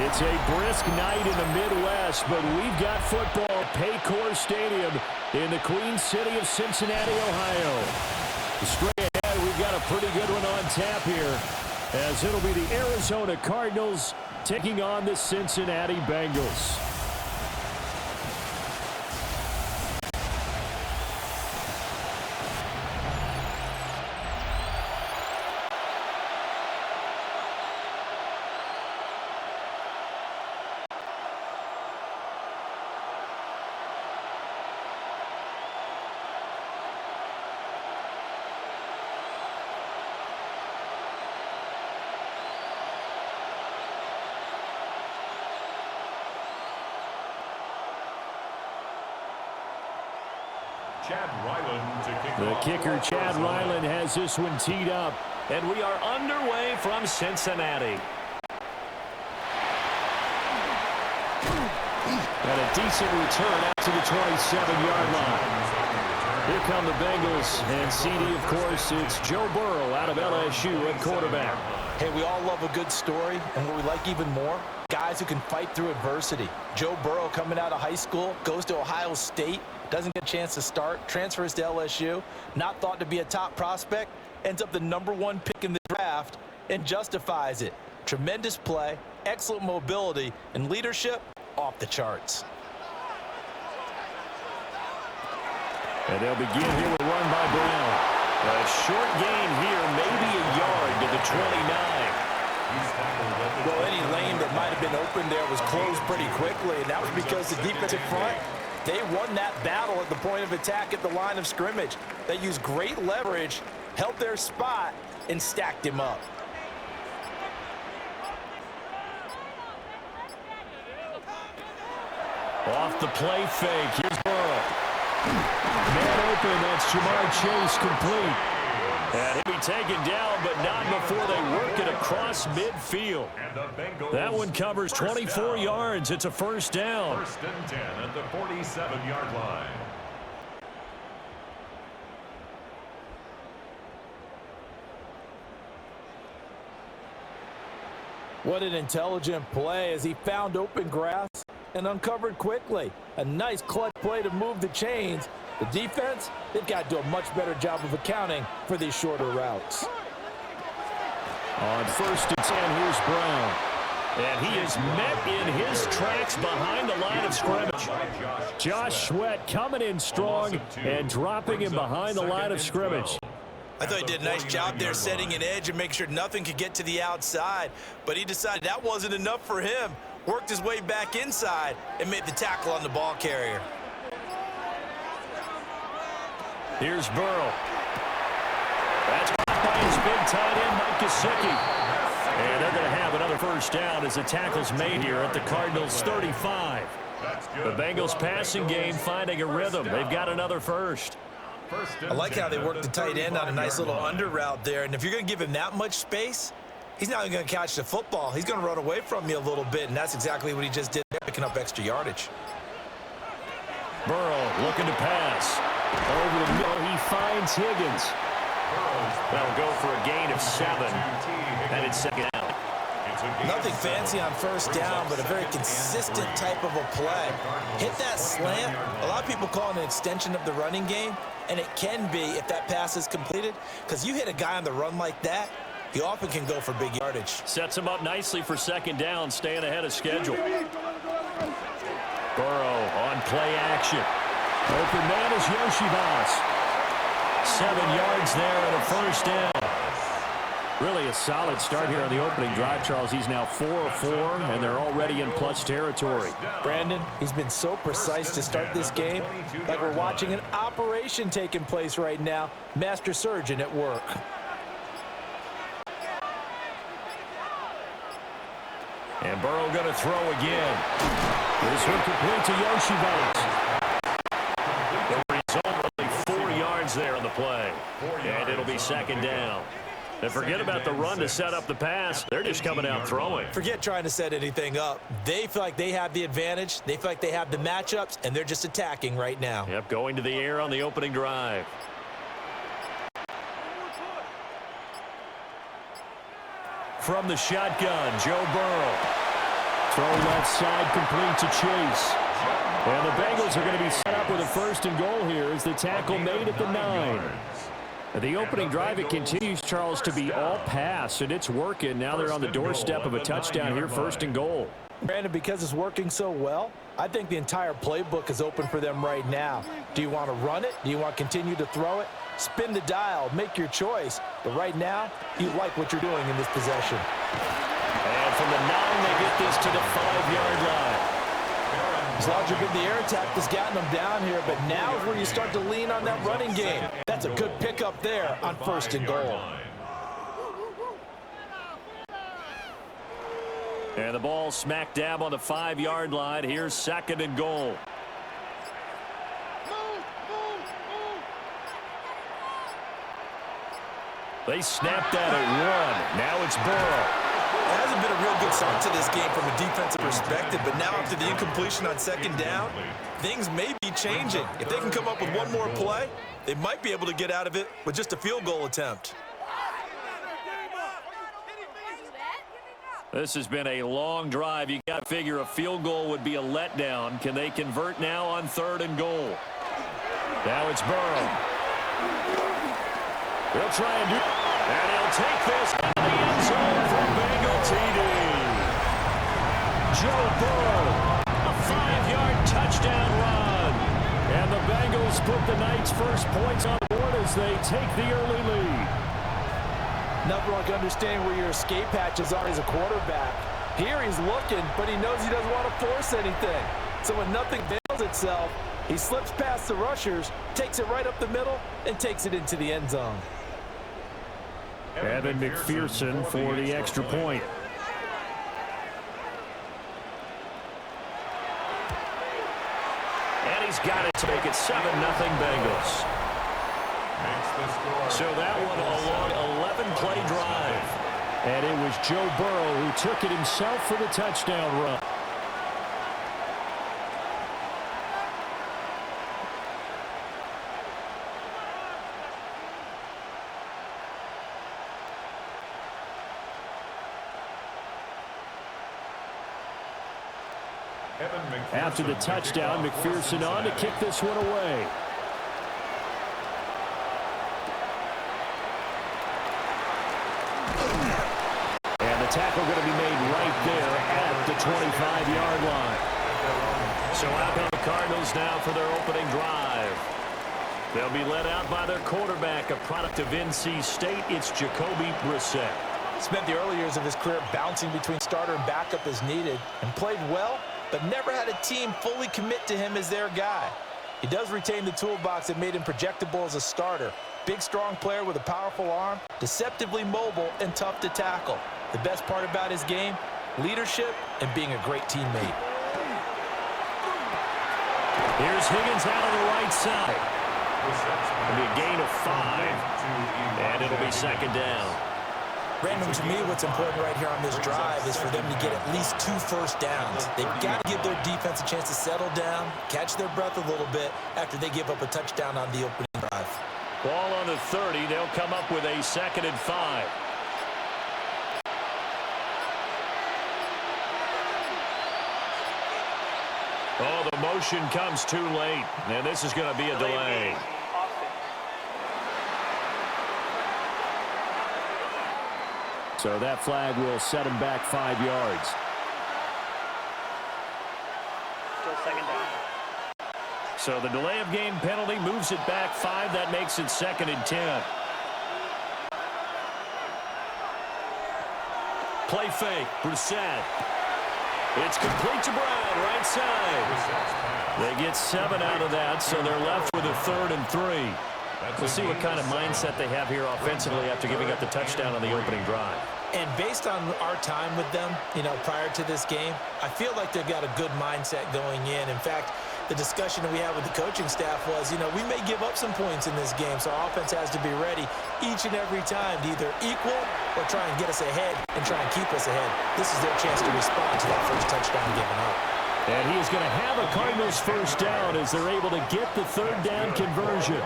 It's a brisk night in the Midwest, but we've got football at Paycor Stadium in the Queen City of Cincinnati, Ohio. Straight ahead, we've got a pretty good one on tap here, as it'll be the Arizona Cardinals taking on the Cincinnati Bengals. The kicker, Chad Ryland, has this one teed up. And we are underway from Cincinnati. And a decent return out to the 27-yard line. Here come the Bengals, and CD, of course, it's Joe Burrow out of LSU at quarterback. Hey, we all love a good story, and what we like even more, guys who can fight through adversity. Joe Burrow coming out of high school, goes to Ohio State, doesn't get a chance to start, transfers to LSU, not thought to be a top prospect, ends up the #1 pick in the draft, and justifies it. Tremendous play, excellent mobility, and leadership off the charts. And they'll begin here with a run by Brown. A short gain here, maybe a yard to the 29. Well, any lane that might have been open there was closed pretty quickly, and that was because the defensive front, they won that battle at the point of attack at the line of scrimmage. They used great leverage, held their spot, and stacked him up. Off the play fake, here's Burrow. Man open, that's Jamar Chase complete. And he'll be taken down, but not before they work it across midfield. That one covers 24 yards. It's a first down. 1st and 10 at the 47-yard line. What an intelligent play as he found open grass and uncovered quickly. A nice clutch play to move the chains. The defense, they've got to do a much better job of accounting for these shorter routes. On 1st and 10, here's Brown. And he is met in his tracks behind the line of scrimmage. Josh Sweat coming in strong and dropping him behind the line of scrimmage. I thought he did a nice job there setting an edge and make sure nothing could get to the outside. But he decided that wasn't enough for him. Worked his way back inside and made the tackle on the ball carrier. Here's Burrow. That's caught by his big tight end, Mike Gesicki. And they're going to have another first down as the tackle's made here at the Cardinals' 35. The Bengals passing game finding a rhythm. They've got another first. I like how they work the tight end on a nice little under route there. And if you're going to give him that much space, he's not even going to catch the football. He's going to run away from you a little bit, and that's exactly what he just did there, picking up extra yardage. Burrow looking to pass. Over the middle, he finds Higgins. That'll go for a gain of 7, and it's second down. Nothing fancy on first down, but a very consistent type of a play. Hit that slant. A lot of people call it an extension of the running game, and it can be if that pass is completed, because you hit a guy on the run like that, he often can go for big yardage. Sets him up nicely for second down, staying ahead of schedule. Burrow on play action. Open man is Yoshibas. 7 yards there and a first down. Really a solid start here on the opening drive, Charles. He's now 4 of 4, and they're already in plus territory. Brandon, he's been so precise to start this game, like we're watching an operation taking place right now. Master surgeon at work. And Burrow going to throw again. This one complete to Yoshibas. The result, only 4 yards there on the play. And it'll be second down. And forget about the run to set up the pass. They're just coming out throwing. Forget trying to set anything up. They feel like they have the advantage. They feel like they have the matchups, and they're just attacking right now. Yep, going to the air on the opening drive. From the shotgun, Joe Burrow. Throw left side, complete to Chase. And the Bengals are going to be set up with a first and goal here as the tackle made at the 9. The opening drive, it continues, Charles, to be all pass, and it's working. Now they're on the doorstep of a touchdown here, first and goal. Brandon, because it's working so well, I think the entire playbook is open for them right now. Do you want to run it? Do you want to continue to throw it? Spin the dial, make your choice. But right now, you like what you're doing in this possession. And from the 9, they get this to the 5-yard line. As long as you're good, the air attack has gotten them down here, but now is where you start to lean on that running game. That's a good pickup there on first and goal. And the ball smack dab on the 5-yard line. Here's second and goal. They snapped that at 1. Now it's Burrow. It hasn't been a real good start to this game from a defensive perspective, but now after the incompletion on second down, things may be changing. If they can come up with one more play, they might be able to get out of it with just a field goal attempt. This has been a long drive. You got to figure a field goal would be a letdown. Can they convert now on third and goal? Now it's Burrow. They'll try and do it. And he'll take this out of the end zone for Bengal TD. Joe Burrow, a 5-yard touchdown run. And the Bengals put the night's first points on board as they take the early lead. Nothing like understanding where your escape hatches are as a quarterback. Here he's looking, but he knows he doesn't want to force anything. So when nothing bails itself, he slips past the rushers, takes it right up the middle, and takes it into the end zone. Evan McPherson for the extra point. And he's got it to make it 7-0 Bengals. So that one a long 11-play drive. And it was Joe Burrow who took it himself for the touchdown run. After the touchdown, McPherson on to kick this one away. And the tackle going to be made right there at the 25-yard line. So out come the Cardinals now for their opening drive. They'll be led out by their quarterback, a product of NC State. It's Jacoby Brissett. Spent the early years of his career bouncing between starter and backup as needed, and played well, but never had a team fully commit to him as their guy. He does retain the toolbox that made him projectable as a starter. Big, strong player with a powerful arm, deceptively mobile, and tough to tackle. The best part about his game, leadership and being a great teammate. Here's Higgins out on the right side. It'll be a gain of 5, and it'll be second down. Brandon, to me, what's important right here on this drive is for them to get at least 2 first downs. They've got to give their defense a chance to settle down, catch their breath a little bit after they give up a touchdown on the opening drive. Ball on the 30. They'll come up with a 2nd and 5. Oh, the motion comes too late, and this is going to be a delay. So that flag will set him back 5 yards. Still second down. So the delay of game penalty moves it back 5. That makes it 2nd and 10. Play fake. Brissett. It's complete to Brown, right side. They get 7 out of that, so they're left with a 3rd and 3. We'll see what kind of mindset they have here offensively after giving up the touchdown on the opening drive. And based on our time with them, prior to this game, I feel like they've got a good mindset going in. In fact, the discussion that we had with the coaching staff was, we may give up some points in this game, so our offense has to be ready each and every time to either equal or try and get us ahead and try and keep us ahead. This is their chance to respond to that first touchdown given up. And he is going to have a Cardinals first down as they're able to get the 3rd down conversion.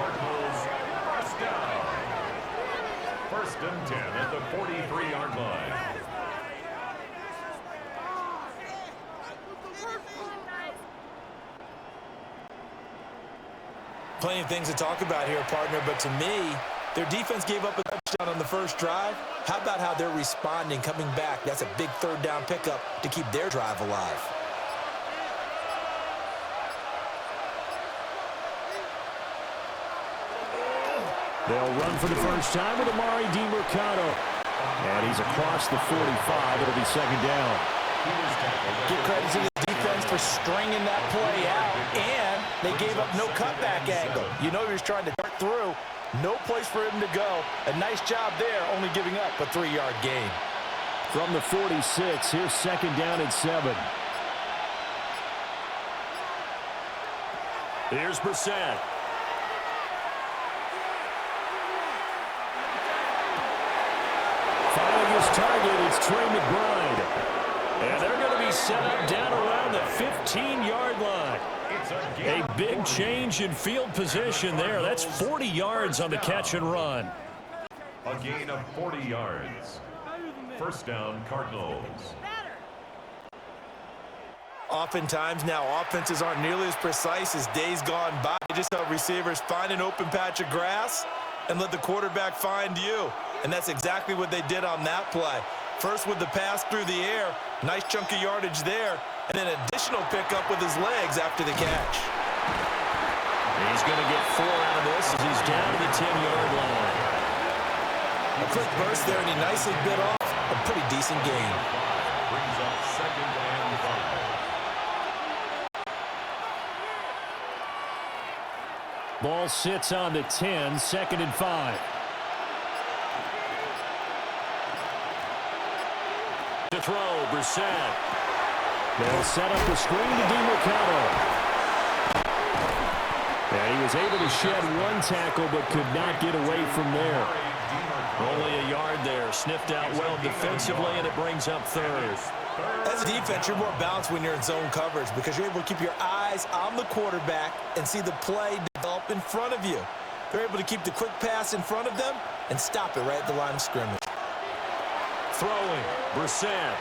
First and 10 at the 43-yard line. Plenty of things to talk about here, partner, but to me, their defense gave up a touchdown on the first drive. How about how they're responding, coming back? That's a big third down pickup to keep their drive alive. They'll run for the first time with Amari DiMercado. And he's across the 45. It'll be second down. Give credit to the defense for stringing that play out, and they gave up no cutback angle. You know he was trying to dart through. No place for him to go. A nice job there, only giving up a 3-yard gain. From the 46, here's second down and 7. Here's Brissett. Finding his target, it's Trey McBride. And they're going to be set up down around the 15-yard line. A big change in field position there. That's 40 yards on the catch and run. A gain of 40 yards. First down, Cardinals. Oftentimes now, offenses aren't nearly as precise as days gone by. They just help receivers find an open patch of grass and let the quarterback find you. And that's exactly what they did on that play. First with the pass through the air, nice chunk of yardage there, and then additional pickup with his legs after the catch. He's going to get 4 out of this as he's down to the 10-yard line. A quick burst there, and he nicely bit off a pretty decent gain. Brings up second and 5. Ball sits on the 10, second and 5. To throw, Brissett. They'll set up the screen to DiMercado. And he was able to shed one tackle but could not get away from there. Only a yard there. Sniffed out well defensively, and it brings up third. As a defense, you're more balanced when you're in zone coverage because you're able to keep your eyes on the quarterback and see the play develop in front of you. They're able to keep the quick pass in front of them and stop it right at the line of scrimmage. Throwing, Brissett.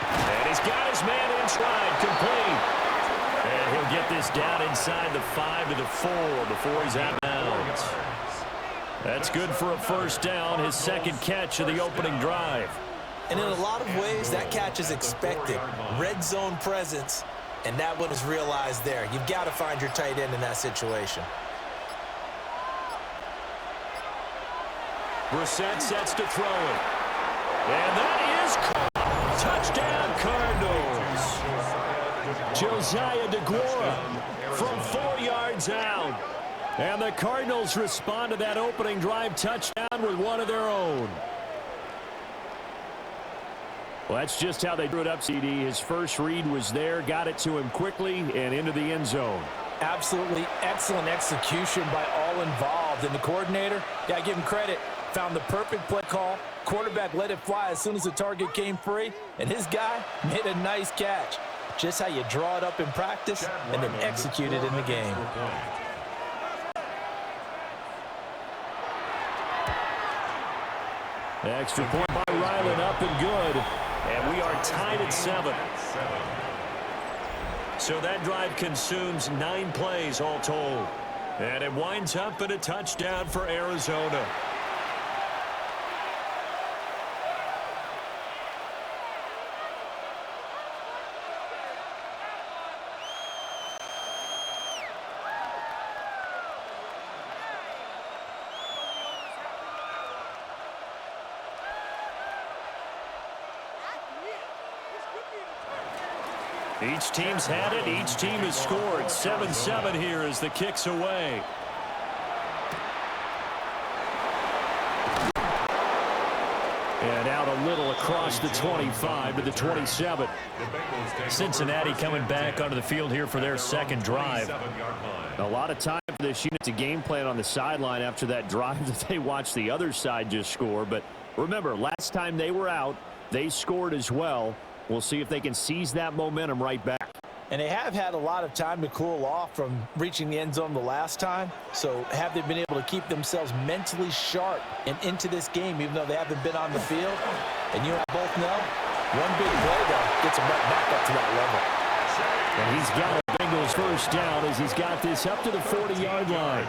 And he's got his man in stride, complete. And he'll get this down inside the 5 to the 4 before he's out of bounds. That's good for a first down, his second catch of the opening drive. And in a lot of ways, that catch is expected. Red zone presence, and that one is realized there. You've got to find your tight end in that situation. Brissett sets to throw it. And that is caught. Touchdown, Cardinals. Josiah DeGuara from 4 yards out. And the Cardinals respond to that opening drive touchdown with one of their own. Well, that's just how they drew it up, CD. His first read was there, got it to him quickly, and into the end zone. Absolutely excellent execution by all involved. And the coordinator, got to give him credit, found the perfect play call. Quarterback let it fly as soon as the target came free, and his guy made a nice catch. Just how you draw it up in practice and then execute it in the game. Extra point by Ryland, up and good. And we are tied at 7. So that drive consumes 9 plays all told. And it winds up in a touchdown for Arizona. Each team's had it. Each team has scored. 7-7 here as the kick's away. And out a little across the 25 to the 27. Cincinnati coming back onto the field here for their second drive. A lot of time for this unit to game plan on the sideline after that drive that they watched the other side just score. But remember, last time they were out, they scored as well. We'll see if they can seize that momentum right back. And they have had a lot of time to cool off from reaching the end zone the last time. So have they been able to keep themselves mentally sharp and into this game, even though they haven't been on the field? And you and I both know, one big play, though, gets them right back up to that level. And he's got a Bengals first down as he's got this up to the 40-yard line.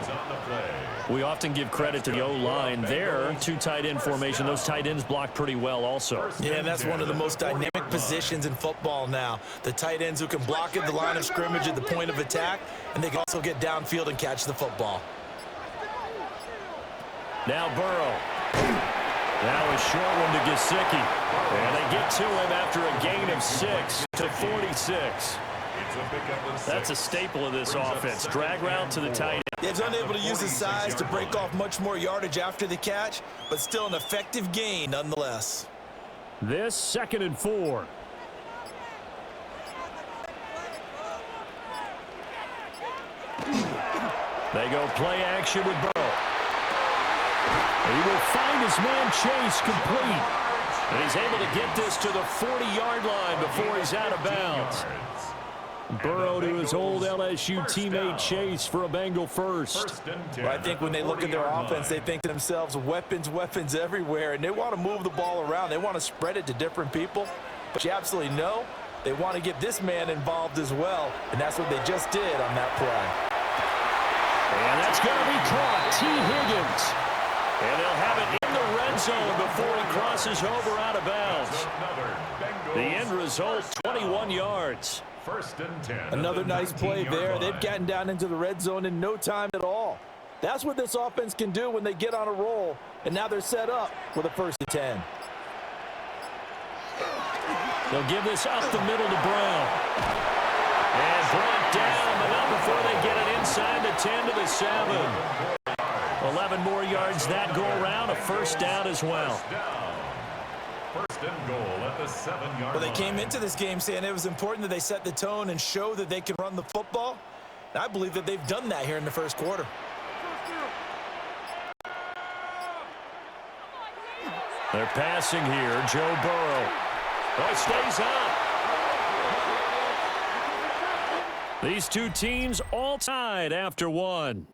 We often give credit to the O-line there. Two tight end formation. Those tight ends block pretty well also. Yeah, and that's one of the most dynamic positions in football now. The tight ends who can block at the line of scrimmage at the point of attack, and they can also get downfield and catch the football. Now Burrow. Now a short one to Gesicki. And they get to him after a gain of 6 to 46. That's a staple of this offense. Drag route to the tight end. He's unable to use his size to break off much more yardage after the catch, but still an effective gain nonetheless. This 2nd and 4. They go play action with Burrow. He will find his man Chase complete. And he's able to get this to the 40-yard line before he's out of bounds. Burrow to his old LSU teammate Chase for a Bengal first. Well, I think when they look at their offense, they think to themselves, weapons, weapons everywhere, and they want to move the ball around. They want to spread it to different people. But you absolutely know they want to get this man involved as well, and that's what they just did on that play. And that's going to be caught. T. Higgins. And they'll have it in the red zone before he crosses over out of bounds. The end result, 21 yards. 1st and 10. Another nice play there. They've gotten down into the red zone in no time at all. That's what this offense can do when they get on a roll, and now they're set up with a 1st and 10. They'll give this up the middle to Brown. And brought down, but not before they get it inside the 10 to the 7. 11 more yards that go around, a 1st down as well. 1st and goal at the 7-yard line. Well, they came into this game saying it was important that they set the tone and show that they can run the football. And I believe that they've done that here in the 1st quarter. They're passing here. Joe Burrow. Oh, stays up. These two teams all tied after one.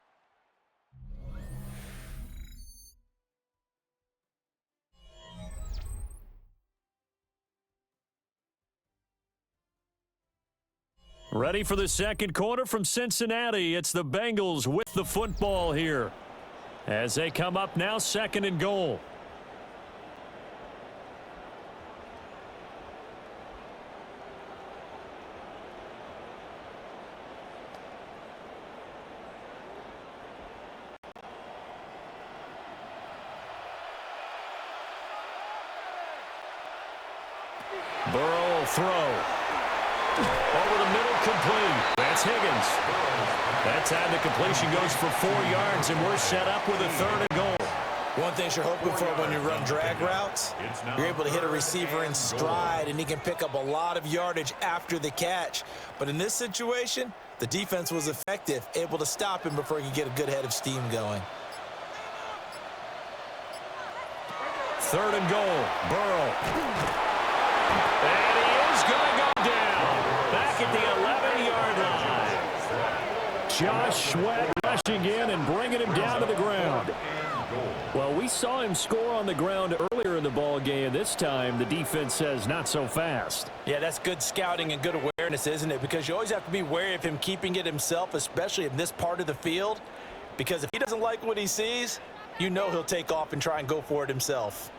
Ready for the 2nd quarter from Cincinnati. It's the Bengals with the football here as they come up now 2nd and goal. Burrow will throw. Over the middle, complete. That's Higgins. That time the completion goes for 4 yards, and we're set up with a 3rd and goal. One thing you're hoping for when you run drag routes, you're able to hit a receiver in stride, and he can pick up a lot of yardage after the catch. But in this situation, the defense was effective, able to stop him before he could get a good head of steam going. 3rd and goal. Burrow. And he is going to go down. Back at the 11-yard line. Josh Sweat rushing in and bringing him down to the ground. Well, we saw him score on the ground earlier in the ball game. This time, the defense says not so fast. Yeah, that's good scouting and good awareness, isn't it? Because you always have to be wary of him keeping it himself, especially in this part of the field. Because if he doesn't like what he sees, you know he'll take off and try and go for it himself.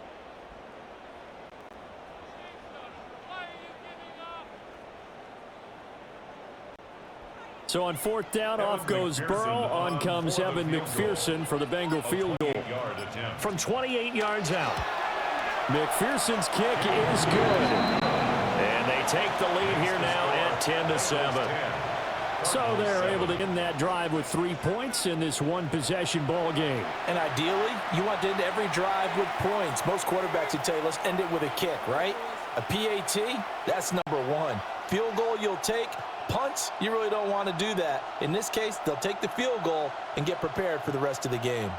So on 4th down, off goes Burrow. On comes Evan McPherson for the Bengal field goal. From 28 yards out. McPherson's kick is good. And they take the lead here now at 10-7. So they're able to end that drive with 3 points in this one-possession ball game. And ideally, you want to end every drive with points. Most quarterbacks would tell you, let's end it with a kick, right? A PAT, that's number 1. Field goal you'll take. Punts, you really don't want to do that. In this case, they'll take the field goal and get prepared for the rest of the game.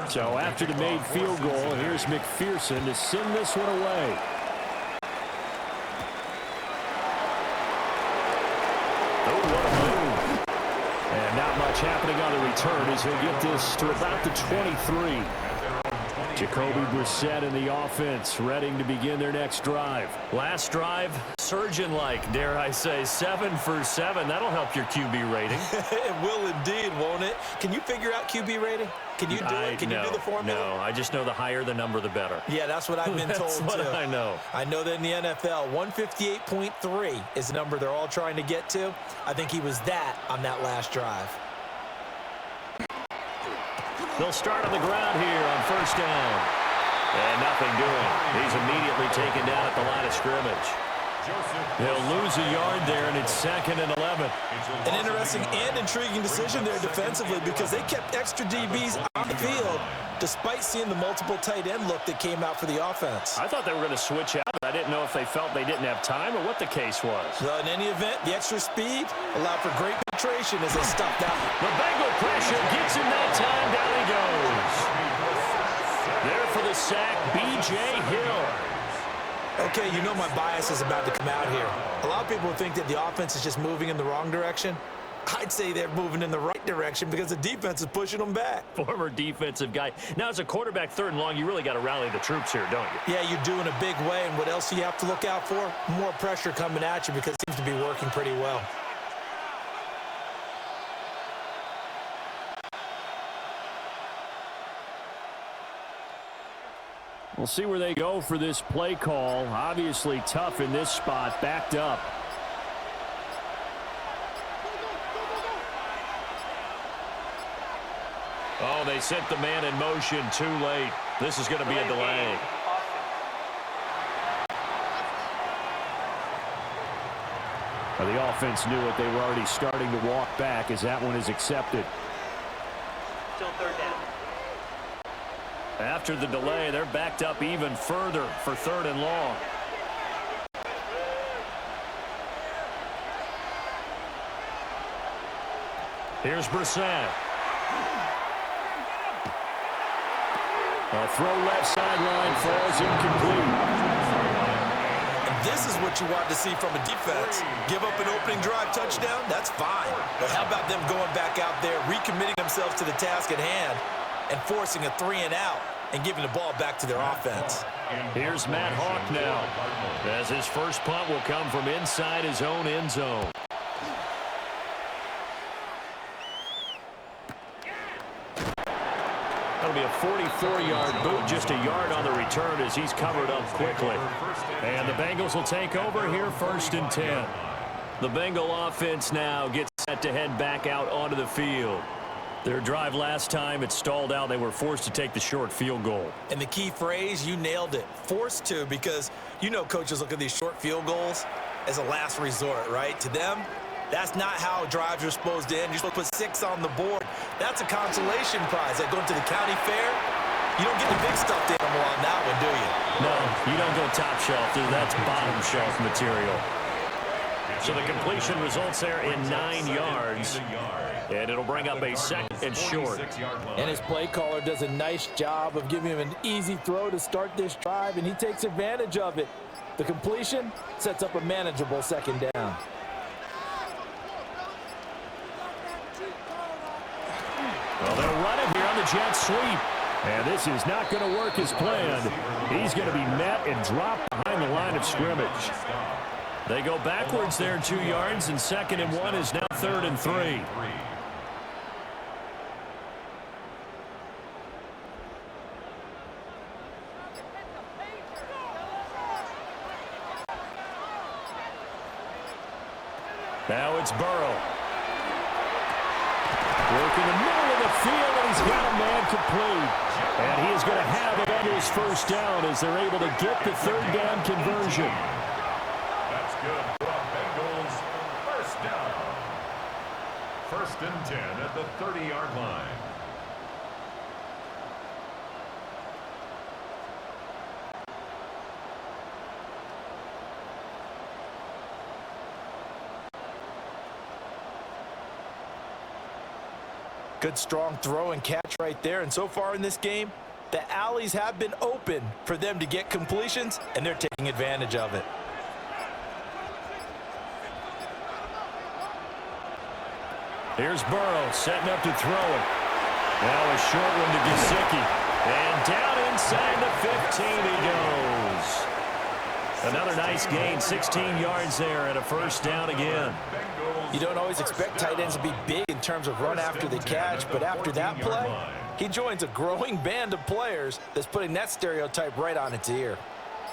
So after the made field goal, here's McPherson to send this one away. Oh, what a move. And not much happening on the return as he'll get this to about the 23. Jacoby Brissett in the offense, ready to begin their next drive. Last drive, surgeon-like, dare I say, 7 for 7. That'll help your QB rating. It will indeed, won't it? Can you figure out QB rating? Can you do it? Can you do the formula? No, I just know the higher the number, the better. Yeah, that's what I've been told, That's what too. I know. I know that in the NFL, 158.3 is the number they're all trying to get to. I think he was that on that last drive. They'll start on the ground here on first down. And nothing doing. He's immediately taken down at the line of scrimmage. They'll lose a yard there, and it's 2nd and 11. An interesting and intriguing decision there defensively because they kept extra DBs on the field despite seeing the multiple tight end look that came out for the offense. I thought they were going to switch out. I didn't know if they felt they didn't have time or what the case was. Well, in any event, the extra speed allowed for great penetration as they stuffed out. The Bengal pressure gets him that time. Down he goes. There for the sack, B.J. Hill. Okay, you know my bias is about to come out here. A lot of people think that the offense is just moving in the wrong direction. I'd say they're moving in the right direction because the defense is pushing them back. Former defensive guy. Now, as a quarterback, 3rd and long, you really got to rally the troops here, don't you? Yeah, you do in a big way, and what else do you have to look out for? More pressure coming at you because it seems to be working pretty well. We'll see where they go for this play call. Obviously tough in this spot, backed up. Oh, they sent the man in motion too late. This is going to be a delay. Well, the offense knew it. They were already starting to walk back as that one is accepted. Still 3rd down. After the delay, they're backed up even further for 3rd and long. Here's Brissett. A throw left sideline falls incomplete. And this is what you want to see from a defense. Give up an opening drive touchdown, that's fine. But how about them going back out there, recommitting themselves to the task at hand, and forcing a 3-and-out and giving the ball back to their offense. Here's Matt Hawk now, as his first punt will come from inside his own end zone. That'll be a 44-yard boot, just a yard on the return as he's covered up quickly. And the Bengals will take over here 1st and 10. The Bengal offense now gets set to head back out onto the field. Their drive last time, it stalled out. They were forced to take the short field goal. And the key phrase, you nailed it. Forced to, because you know coaches look at these short field goals as a last resort, right? To them, that's not how drives are supposed to end. You're supposed to put 6 on the board. That's a consolation prize. Like going to the county fair, you don't get the big stuffed animal on that one, do you? No, you don't go top shelf, dude. That's bottom shelf material. So the completion results there in 9 yards. And it'll bring up a 2nd and short. And his play caller does a nice job of giving him an easy throw to start this drive, and he takes advantage of it. The completion sets up a manageable 2nd down. Well, they'll run it here on the jet sweep. And this is not going to work as planned. He's going to be met and dropped behind the line of scrimmage. They go backwards there 2 yards, and 2nd and 1 is now 3rd and 3. Now it's Burrow. Work in the middle of the field, and he's got a man complete. And he is going to have it on his 1st down as they're able to get the 3rd down conversion. That's good for the Bengals. 1st down. 1st and 10 at the 30-yard line. Good strong throw and catch right there. And so far in this game, the alleys have been open for them to get completions, and they're taking advantage of it. Here's Burrow setting up to throw it. Now a short one to Gesicki. And down inside the 15 he goes. Another nice gain, 16 yards there and a first down again. You don't always expect tight ends to be big in terms of run after the catch, but after that play, he joins a growing band of players that's putting that stereotype right on its ear.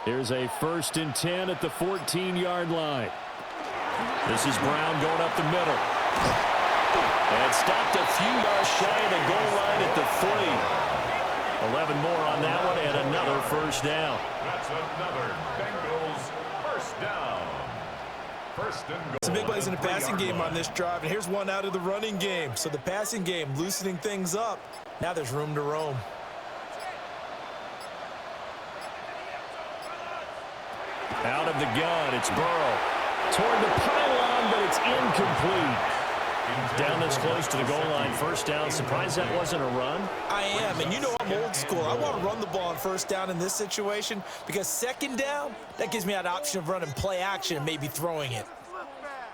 Here's a 1st and 10 at the 14-yard line. This is Brown going up the middle. And stopped a few yards shy of the goal line at the 3. 11 more on that one and another first down. That's another Bengals first down. First and goal. Some big plays in the passing game on this drive, and here's one out of the running game. So the passing game loosening things up. Now there's room to roam. Out of the gun, it's Burrow. Toward the pylon, but it's incomplete. Down this close to the goal line, first down. Surprised that wasn't a run? I am, and you know I'm old school. I want to run the ball on first down in this situation because second down, that gives me that option of running play action and maybe throwing it.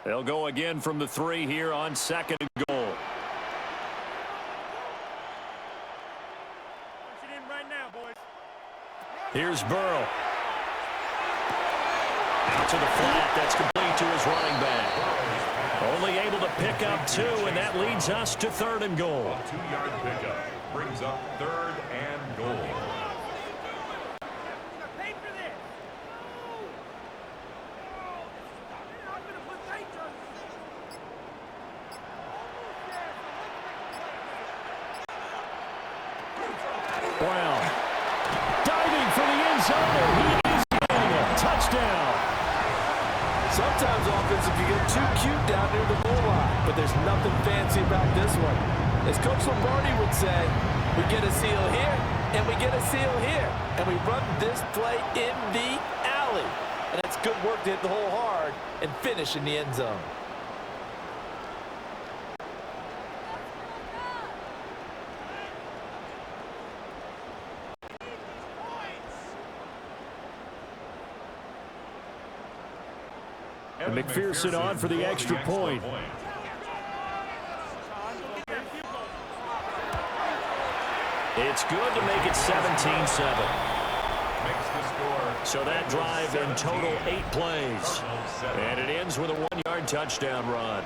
They'll go again from the 3 here on 2nd and goal. Here's Burrow. Out to the flat. That's complete to his running back. Only able to pick up 2, and that leads us to 3rd and goal. A 2-yard pickup brings up 3rd and goal. Brown diving for the end zone. He is in. Touchdown. Sometimes offense, if you get too cute down near the goal line, but there's nothing fancy about this one. As Coach Lombardi would say, we get a seal here, and we get a seal here, and we run this play in the alley. And it's good work to hit the hole hard and finish in the end zone. And McPherson on for the extra point. It's good to make it 17-7. So that drive in total 8 plays. And it ends with a 1-yard touchdown run.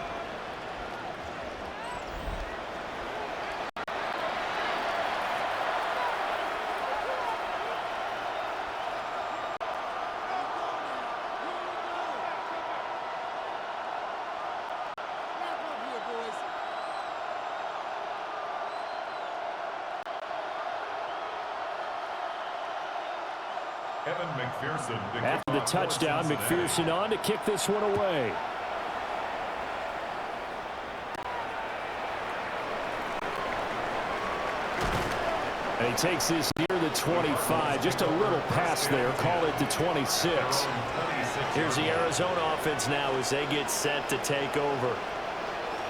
After the touchdown, McPherson on to kick this one away. And he takes this near the 25. Just a little pass there. Call it the 26. Here's the Arizona offense now as they get set to take over.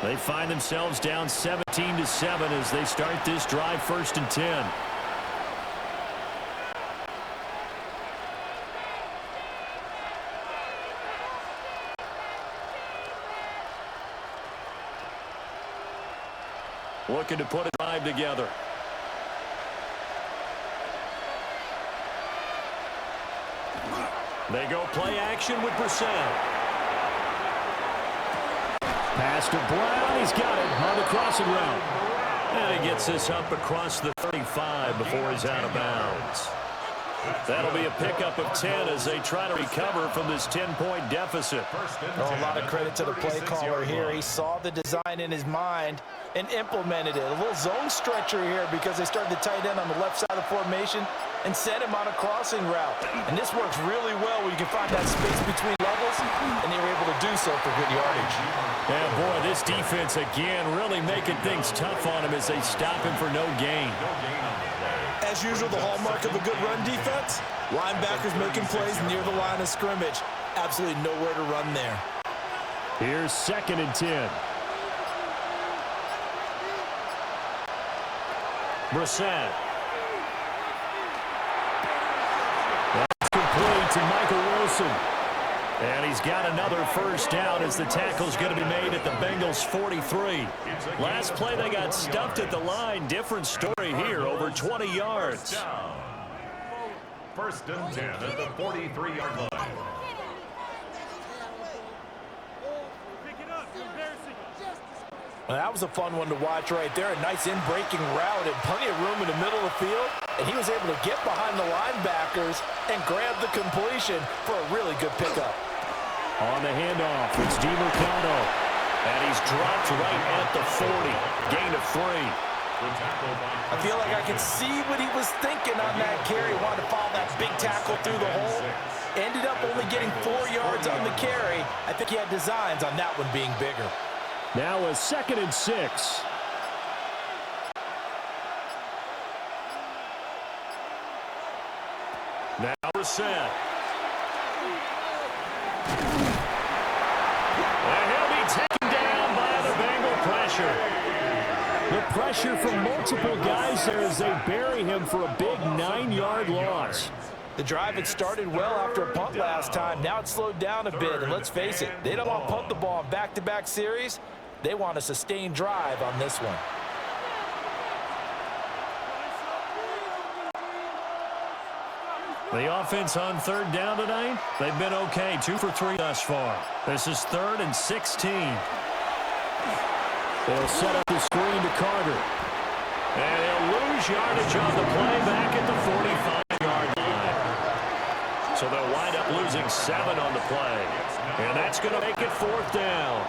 They find themselves down 17-7 as they start this drive 1st and 10. Looking to put a drive together. They go play action with Brissett. Pass to Brown. He's got it on the crossing route. And he gets this up across the 35 before he's out of bounds. That'll be a pickup of 10 as they try to recover from this 10-point deficit. A lot of credit to the play caller here. He saw the design in his mind and implemented it. A little zone stretcher here because they started the tight end on the left side of the formation and sent him on a crossing route. And this works really well where you can find that space between levels, and they were able to do so for good yardage. Yeah, boy, this defense again really making things tough on him as they stop him for no gain. As usual, the hallmark of a good run defense, linebackers making plays near the line of scrimmage. Absolutely nowhere to run there. Here's 2nd and 10. Brissett. That's complete to Michael Wilson. And he's got another first down as the tackle's going to be made at the Bengals 43. Last play, they got stuffed at the line. Different story here, over 20 yards. First and 10 at the 43-yard line. Well, that was a fun one to watch right there. A nice in-breaking route and plenty of room in the middle of the field. And he was able to get behind the linebackers and grab the completion for a really good pickup. On the handoff, it's DiMercado. And he's dropped right at the 40. Gain of 3. I feel like I could see what he was thinking on that carry. Wanted to follow that big tackle through the hole. Ended up only getting 4 yards on the carry. I think he had designs on that one being bigger. Now a 2nd and 6. Now Brissett. And he'll be taken down by the Bengal pressure. The pressure from multiple guys there as they bury him for a big 9-yard loss. The drive had started well after a punt last time. Now it's slowed down a bit, and let's face it, they don't want to punt the ball in back-to-back series. They want a sustained drive on this one. The offense on 3rd down tonight, they've been okay. 2 for 3 thus far. This is 3rd and 16. They'll set up the screen to Carter. And they'll lose yardage on the play back at the 45-yard line. So they'll wind up losing 7 on the play. And that's going to make it 4th down.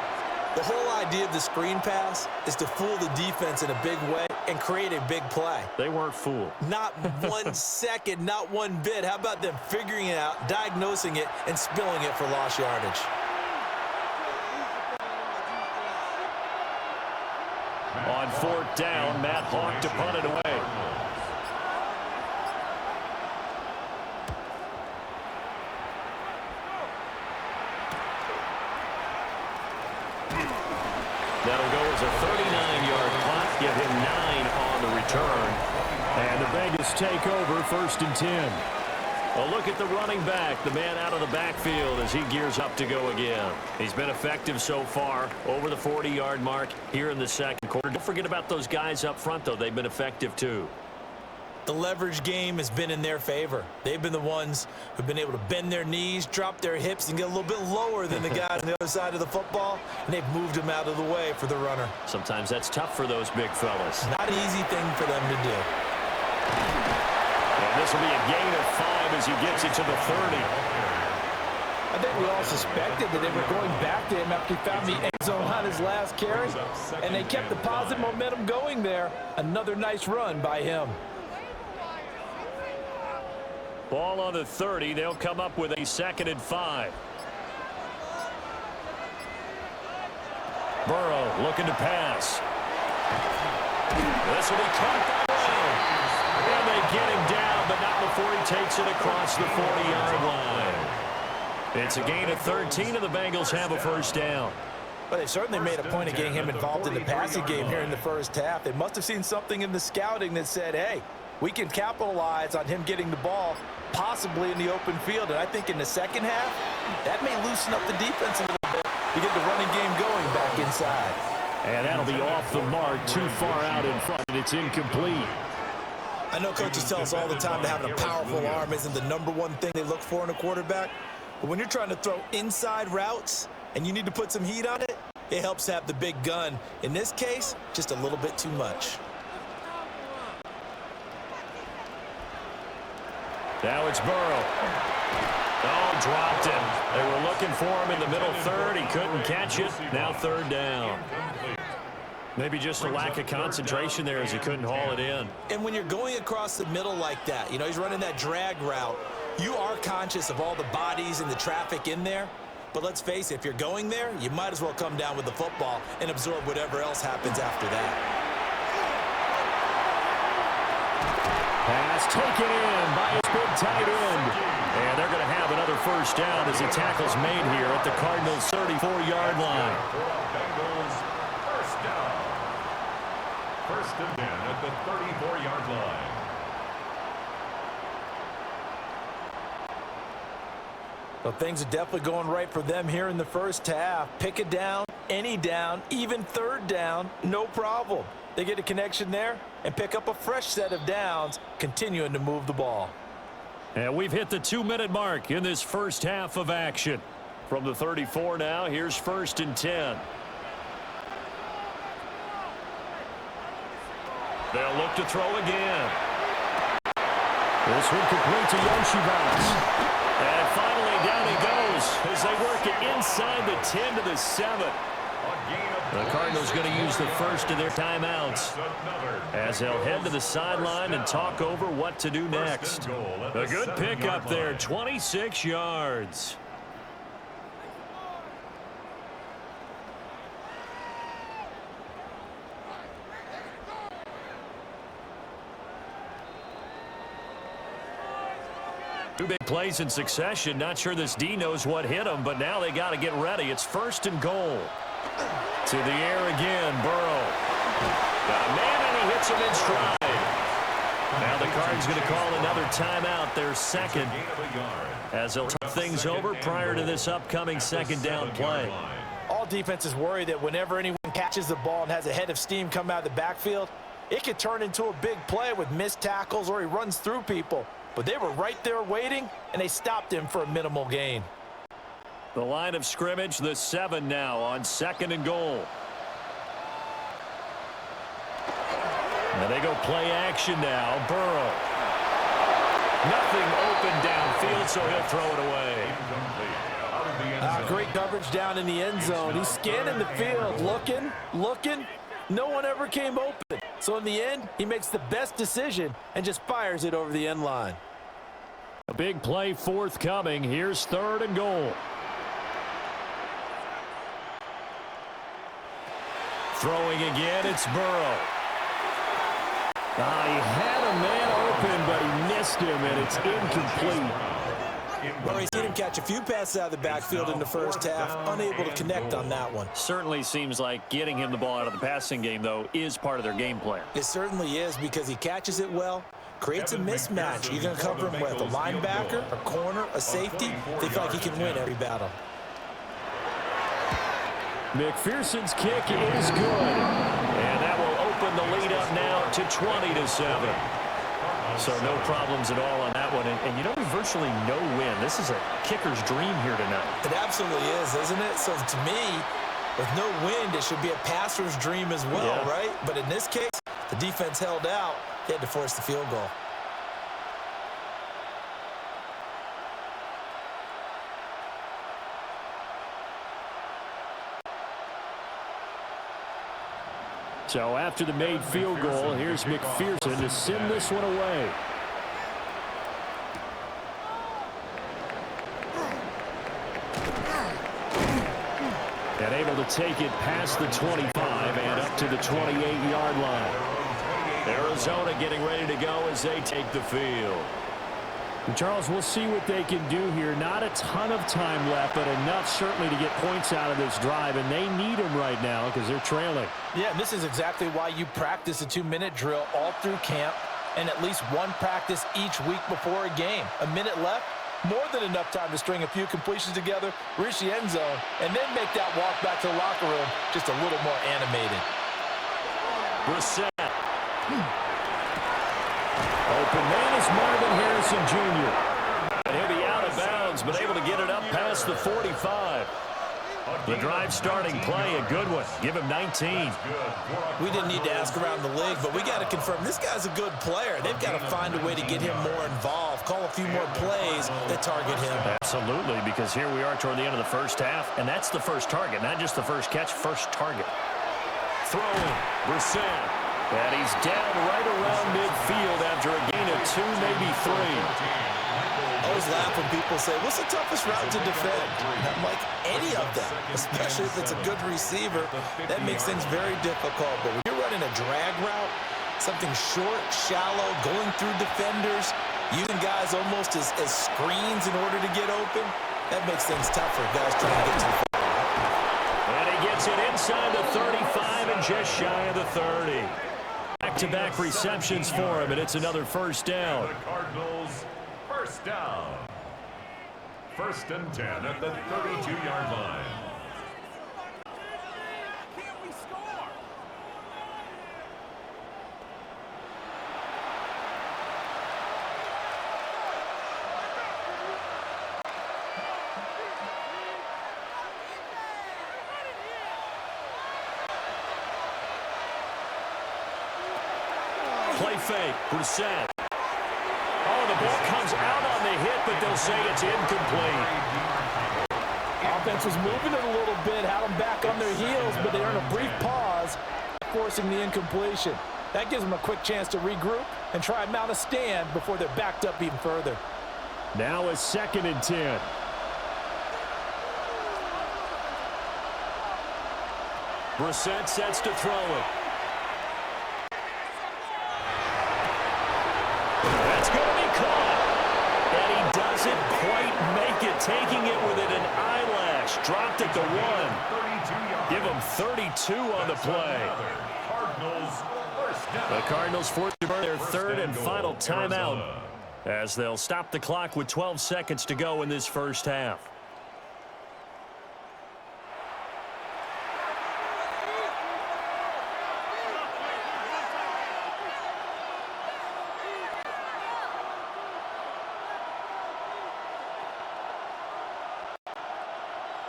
The whole idea of the screen pass is to fool the defense in a big way and create a big play. They weren't fooled. Not 1 second, not 1 bit. How about them figuring it out, diagnosing it, and spilling it for lost yardage? On 4th down, Matt Hawk to punt it away. That'll go as a 39-yard punt. Give him 9 on the return. And the Bengals take over 1st and 10. Well, look at the running back, the man out of the backfield as he gears up to go again. He's been effective so far, over the 40-yard mark here in the 2nd quarter. Don't forget about those guys up front, though. They've been effective, too. The leverage game has been in their favor. They've been the ones who've been able to bend their knees, drop their hips, and get a little bit lower than the guys on the other side of the football, and they've moved them out of the way for the runner. Sometimes that's tough for those big fellas. Not an easy thing for them to do. And this will be a gain of 5 as he gets it to the 30. I think we all suspected that they were going back to him after he found the end zone on his last carry, and they kept the positive momentum going there. Another nice run by him. Ball on the 30. They'll come up with a 2nd and 5. Burrow looking to pass. This will be caught by Brown. And they get him down, but not before he takes it across the 40-yard line. It's a gain of 13, and the Bengals have a 1st down. Well, they certainly made a point of getting him involved in the passing game here in the 1st half. They must have seen something in the scouting that said, hey, we can capitalize on him getting the ball possibly in the open field. And I think in the 2nd half, that may loosen up the defense a little bit to get the running game going back inside. And that'll be off the mark, too far out in front, and it's incomplete. I know coaches tell us all the time that having a powerful arm isn't the #1 thing they look for in a quarterback. But when you're trying to throw inside routes and you need to put some heat on it, it helps have the big gun. In this case, just a little bit too much. Now it's Burrow. Oh, dropped him. They were looking for him in the middle 3rd. He couldn't catch it. Now 3rd down. Maybe just a lack of concentration there as he couldn't haul it in. And when you're going across the middle like that, you know, he's running that drag route, you are conscious of all the bodies and the traffic in there. But let's face it, if you're going there, you might as well come down with the football and absorb whatever else happens after that. Pass taken in by his big tight end. And they're going to have another 1st down as the tackle's made here at the Cardinals' 34-yard line. Bengals 1st down. 1st and 10 at the 34-yard line. Well, things are definitely going right for them here in the first half. Pick a down, any down, even third down, no problem. They get a connection there and pick up a fresh set of downs, continuing to move the ball. And we've hit the 2-minute mark in this first half of action. From the 34 now, here's 1st and 10. They'll look to throw again. This one complete to Yoshivas. And finally down he goes as they work it inside the 10 to the 7. The Cardinals going to use the first of their timeouts as they'll head to the sideline and talk over what to do next. A good pick up there, 26 yards. Two big plays in succession. Not sure this D knows what hit him, but now they got to get ready. It's 1st and goal. To the air again, Burrow. Got a man, and he hits him in stride. Now the Cards going to call another timeout, their second, as they'll talk things over prior to this upcoming second down play. All defenses worry that whenever anyone catches the ball and has a head of steam come out of the backfield, it could turn into a big play with missed tackles or he runs through people. But they were right there waiting, and they stopped him for a minimal gain. The line of scrimmage, the 7 now on 2nd and goal. And they go play action now. Burrow. Nothing open downfield, so he'll throw it away. Great coverage down in the end zone. He's scanning the field, looking. No one ever came open. So in the end, he makes the best decision and just fires it over the end line. A big play forthcoming. Here's 3rd and goal. Throwing again, it's Burrow. He had a man open, but he missed him, and it's incomplete. Well, he's seen him catch a few passes out of the backfield in the first half, unable to connect on that one. Certainly seems like getting him the ball out of the passing game, though, is part of their game plan. It certainly is because he catches it well, creates a mismatch. You're going to cover him with a linebacker, a corner, a safety. They feel like he can win every battle. McPherson's kick is good. And that will open the lead up now to 20-7. So no problems at all on that one. And you know, virtually no win. This is a kicker's dream here tonight. It absolutely is, isn't it? So to me, with no wind, it should be a passer's dream as well, right? But in this case, the defense held out. They had to force the field goal. So after the made field goal, here's McPherson to send this one away. And able to take it past the 25 and up to the 28-yard line. Arizona getting ready to go as they take the field. And Charles, we'll see what they can do here. Not a ton of time left, but enough certainly to get points out of this drive, and they need them right now because they're trailing. Yeah, and this is exactly why you practice a 2-minute drill all through camp and at least one practice each week before a game. A minute left, more than enough time to string a few completions together, reach the end zone, and then make that walk back to the locker room just a little more animated. Brissett. Open man is Marvin Harrison Jr. And he'll be out of bounds, but able to get it up past the 45. The drive starting play, a good one. Give him 19. We didn't need to ask around the league, but we got to confirm this guy's a good player. They've got to find a way to get him more involved, call a few more plays that target him. Absolutely, because here we are toward the end of the first half, and that's the first target, not just the first catch, first target. Throwing, Brissett. And he's down right around midfield after a gain of 2, maybe 3. I always laugh when people say, what's the toughest route to defend? And I'm like, any of them, especially if it's a good receiver. That makes things very difficult. But when you're running a drag route, something short, shallow, going through defenders, using guys almost as screens in order to get open, that makes things tougher. Guys trying to get to the football. And he gets it inside the 35 and just shy of the 30. Back-to-back receptions for him, and it's another first down. The Cardinals, first down. First and 10 at the 32-yard line. Play fake. Brissett. Oh, the ball comes out on the hit, but they'll say it's incomplete. Offense was moving it a little bit, had them back on their heels, but they earned a brief pause, forcing the incompletion. That gives them a quick chance to regroup and try and mount a stand before they're backed up even further. Now a 2nd and 10. Brissett sets to throw it. That's going to be caught. And he doesn't quite make it, taking it within an eyelash. Dropped at the 1. Give him 32 on the play. The Cardinals forced to burn their 3rd and final timeout as they'll stop the clock with 12 seconds to go in this first half.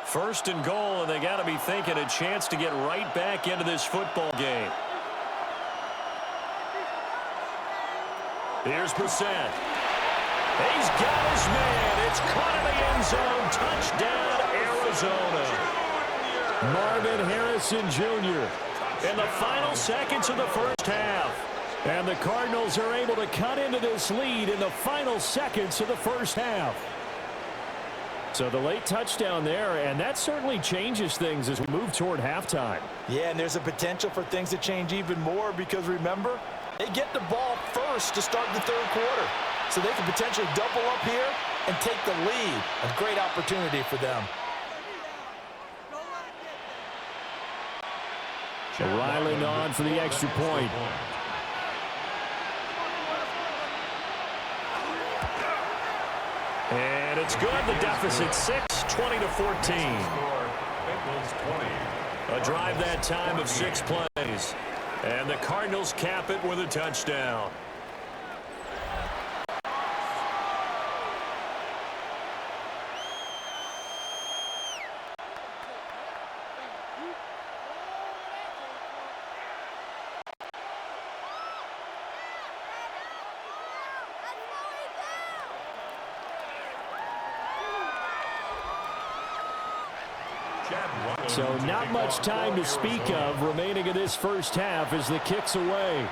First and goal, and they got to be thinking a chance to get right back into this football game. Here's Brissett. He's got his man. It's caught in the end zone. Touchdown, Arizona. Marvin Harrison Jr. In the final seconds of the first half. And the Cardinals are able to cut into this lead in the final seconds of the first half. So the late touchdown there, and that certainly changes things as we move toward halftime. Yeah, and there's a potential for things to change even more because, remember, they get the ball first to start the 3rd quarter. So they can potentially double up here and take the lead. A great opportunity for them. Ryland on for the extra point. And it's good. The deficit 6, 20-14. A drive that time of 6 plays. And the Cardinals cap it with a touchdown. So not much time to speak of remaining in this first half as the kick's away.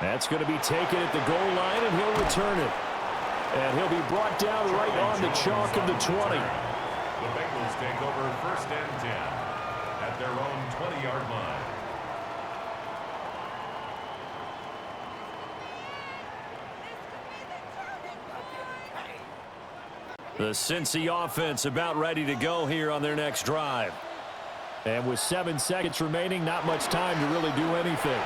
That's going to be taken at the goal line, and he'll return it. And he'll be brought down right on the chalk of the 20. The Bengals take over 1st and 10 at their own 20-yard line. The Cincy offense about ready to go here on their next drive. And with 7 seconds remaining, not much time to really do anything.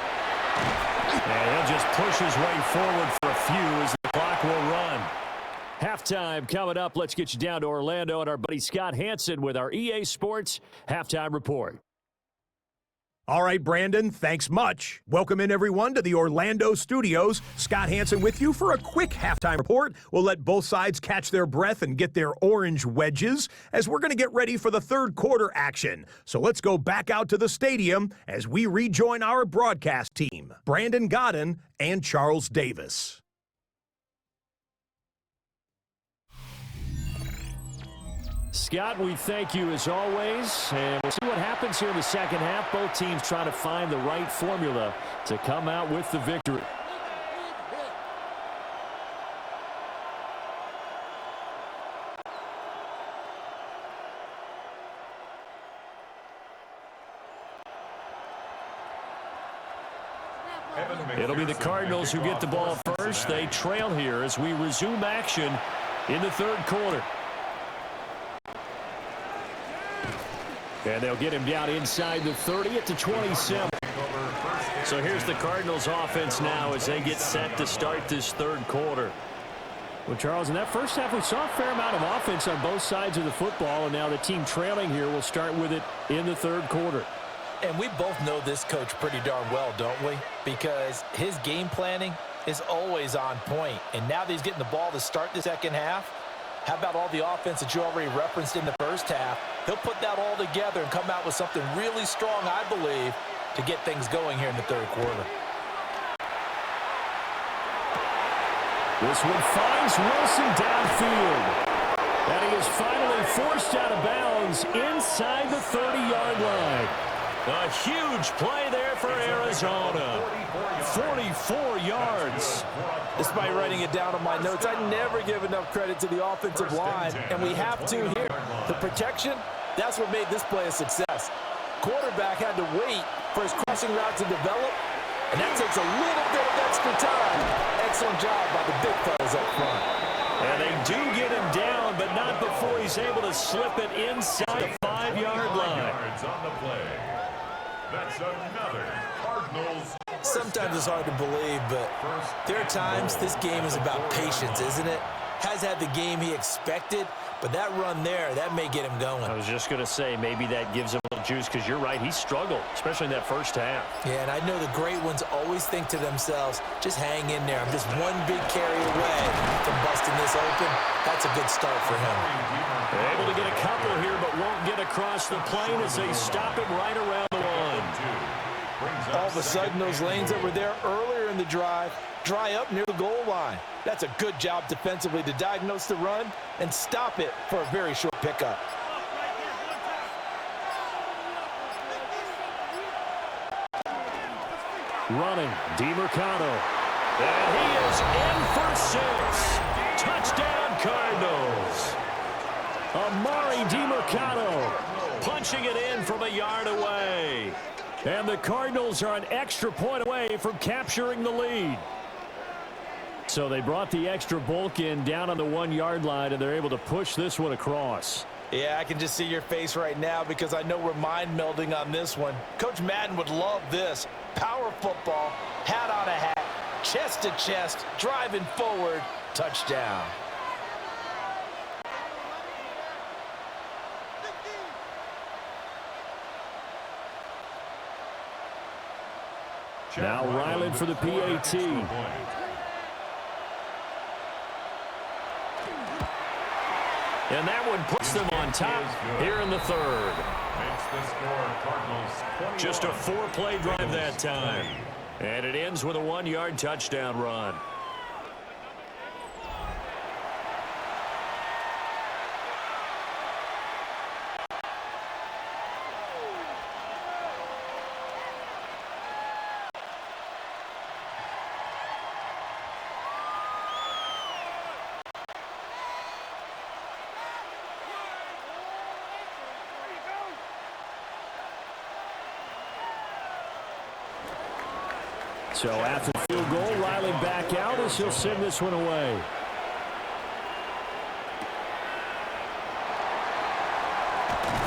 And he'll just push his way forward for a few as the clock will run. Halftime coming up. Let's get you down to Orlando and our buddy Scott Hansen with our EA Sports Halftime Report. All right, Brandon, thanks much. Welcome in, everyone, to the Orlando studios. Scott Hansen with you for a quick halftime report. We'll let both sides catch their breath and get their orange wedges as we're going to get ready for the 3rd quarter action. So let's go back out to the stadium as we rejoin our broadcast team, Brandon Godden and Charles Davis. Scott, we thank you as always, and we'll see what happens here in the second half. Both teams trying to find the right formula to come out with the victory. It'll be the Cardinals who get the ball first. They trail here as we resume action in the 3rd quarter. And they'll get him down inside the 30 at the 27. So here's the Cardinals offense now as they get set to start this 3rd quarter. Well, Charles, in that first half, we saw a fair amount of offense on both sides of the football, and now the team trailing here will start with it in the third quarter. And we both know this coach pretty darn well, don't we? Because his game planning is always on point. And now that he's getting the ball to start the second half, how about all the offense that you already referenced in the first half? He'll put that all together and come out with something really strong, I believe, to get things going here in the third quarter. This one finds Wilson downfield. And he is finally forced out of bounds inside the 30-yard line. A huge play there for Arizona. 44 yards. Despite writing it down on my notes, I never give enough credit to the offensive line, and we have to here. The protection, that's what made this play a success. Quarterback had to wait for his crossing route to develop, and that takes a little bit of extra time. Excellent job by the big fellas up front. And they do get him down, but not before he's able to slip it inside the 5-yard line. On the play. That's another Cardinals. Sometimes it's hard to believe, but there are times this game is about patience, isn't it? Has had the game he expected, but that run there, that may get him going. I was just going to say, maybe that gives him a little juice, because you're right, he struggled, especially in that first half. Yeah, and I know the great ones always think to themselves, just hang in there. I'm just one big carry away from busting this open. That's a good start for him. They're able to get a couple here, but won't get across the plane as they stop him right around the line. All of a sudden, those lanes that were there earlier in the drive dry up near the goal line. That's a good job defensively to diagnose the run and stop it for a very short pickup. Running, DeMarcano. And he is in for 6. Touchdown, Cardinals. Amari DeMarcano Punching it in from a yard away. And the Cardinals are an extra point away from capturing the lead. So they brought the extra bulk in down on the 1-yard line, and they're able to push this one across. Yeah, I can just see your face right now because I know we're mind melding on this one. Coach Madden would love this. Power football, hat on a hat, chest to chest, driving forward, touchdown. Now Ryland for the PAT. And that one puts them on top here in the third. Makes the score Cardinals 21. Just a 4-play drive that time. And it ends with a 1-yard touchdown run. So after the field goal, Riley back out as he'll send this one away.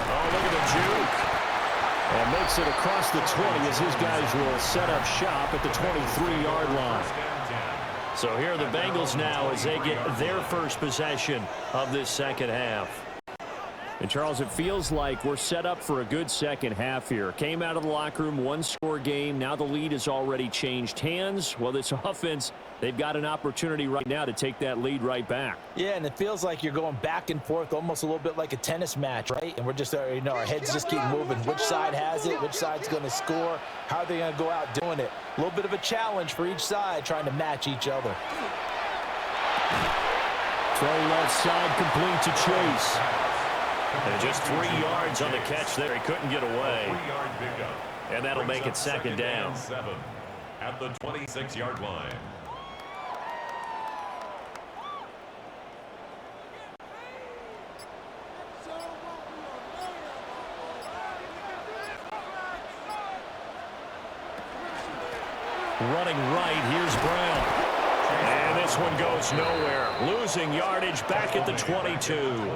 Oh, look at the juke. And makes it across the 20 as his guys will set up shop at the 23-yard line. So here are the Bengals now as they get their first possession of this second half. And, Charles, it feels like we're set up for a good second half here. Came out of the locker room, 1-score game. Now the lead has already changed hands. Well, this offense, they've got an opportunity right now to take that lead right back. Yeah, and it feels like you're going back and forth almost a little bit like a tennis match, right? And we're just, our heads just keep moving. Which side has it? Which side's going to score? How are they going to go out doing it? A little bit of a challenge for each side trying to match each other. Throw left side complete to Chase. And just 3 yards on the catch there. He couldn't get away. 3-yard pickup. And that'll make it second down. 7 at the 26-yard line. Running right, here's Brown. And this one goes nowhere. Losing yardage back at the 22.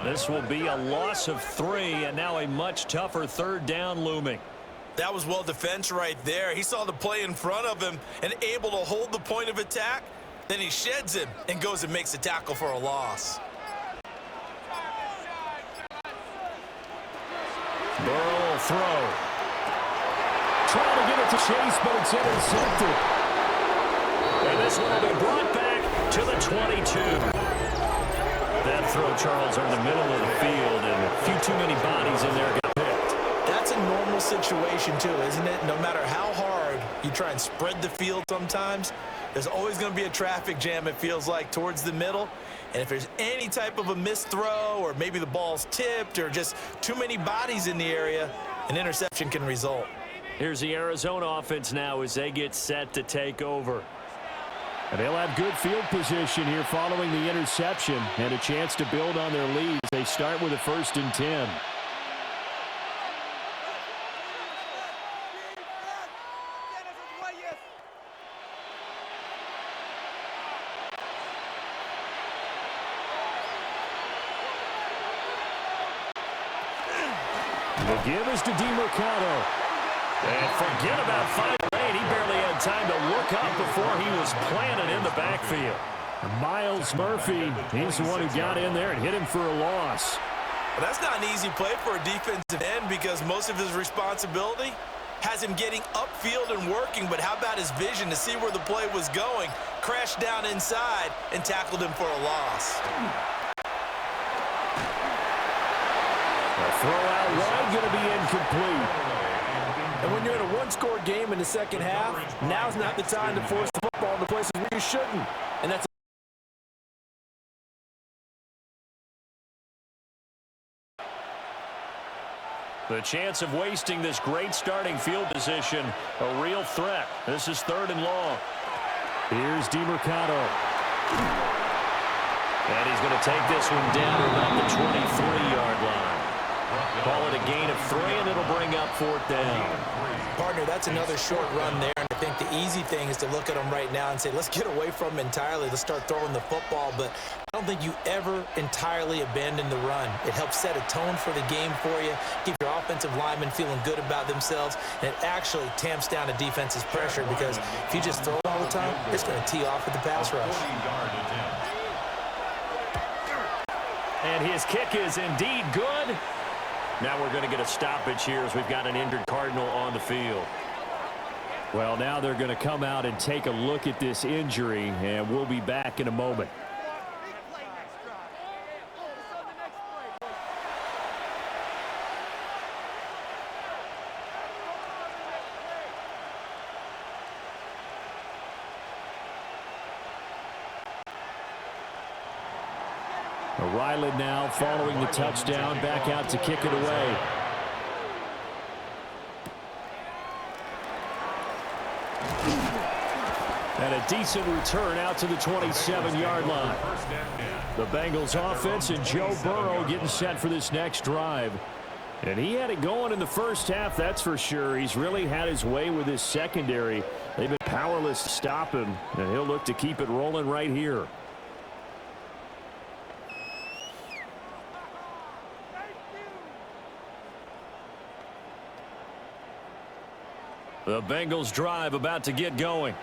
This will be a loss of 3, and now a much tougher third down looming. That was well defense right there. He saw the play in front of him and able to hold the point of attack. Then he sheds him and goes and makes a tackle for a loss. Burrow will throw. Trying to get it to Chase, but it's intercepted. And this one will be brought back to the 22. That throw, Charles, are in the middle of the field, and a few too many bodies in there got picked. That's a normal situation, too, isn't it? No matter how hard you try and spread the field sometimes, there's always going to be a traffic jam, it feels like, towards the middle. And if there's any type of a missed throw or maybe the ball's tipped or just too many bodies in the area, an interception can result. Here's the Arizona offense now as they get set to take over. And they'll have good field position here following the interception and a chance to build on their lead. They start with a 1st and 10. The give is to DeMercado. And forget about 5'8". He barely had time to look up before he was planted in the backfield. Miles Murphy, he's the one who got in there and hit him for a loss. Well, that's not an easy play for a defensive end because most of his responsibility has him getting upfield and working, but how about his vision to see where the play was going, crashed down inside, and tackled him for a loss. The throw out wide going to be incomplete. And when you're in a one-score game in the second half, now's not the time to force the football into places where you shouldn't. And that's The chance of wasting this great starting field position, a real threat. This is 3rd and long. Here's DeMercado. And he's going to take this one down to about the 23-yard line. Call it a gain of 3, and it'll bring up 4th down. Partner, that's another short run there. And I think the easy thing is to look at them right now and say, let's get away from them entirely. Let's start throwing the football. But I don't think you ever entirely abandon the run. It helps set a tone for the game for you, keep your offensive linemen feeling good about themselves, and it actually tamps down a defense's pressure because if you just throw it all the time, it's going to tee off with the pass rush. And his kick is indeed good. Now we're going to get a stoppage here as we've got an injured Cardinal on the field. Well, now they're going to come out and take a look at this injury, and we'll be back in a moment. Ryland now following the touchdown, back out to kick it away. And a decent return out to the 27-yard line. The Bengals offense and Joe Burrow getting set for this next drive. And he had it going in the first half, that's for sure. He's really had his way with his secondary. They've been powerless to stop him, and he'll look to keep it rolling right here. The Bengals drive about to get going.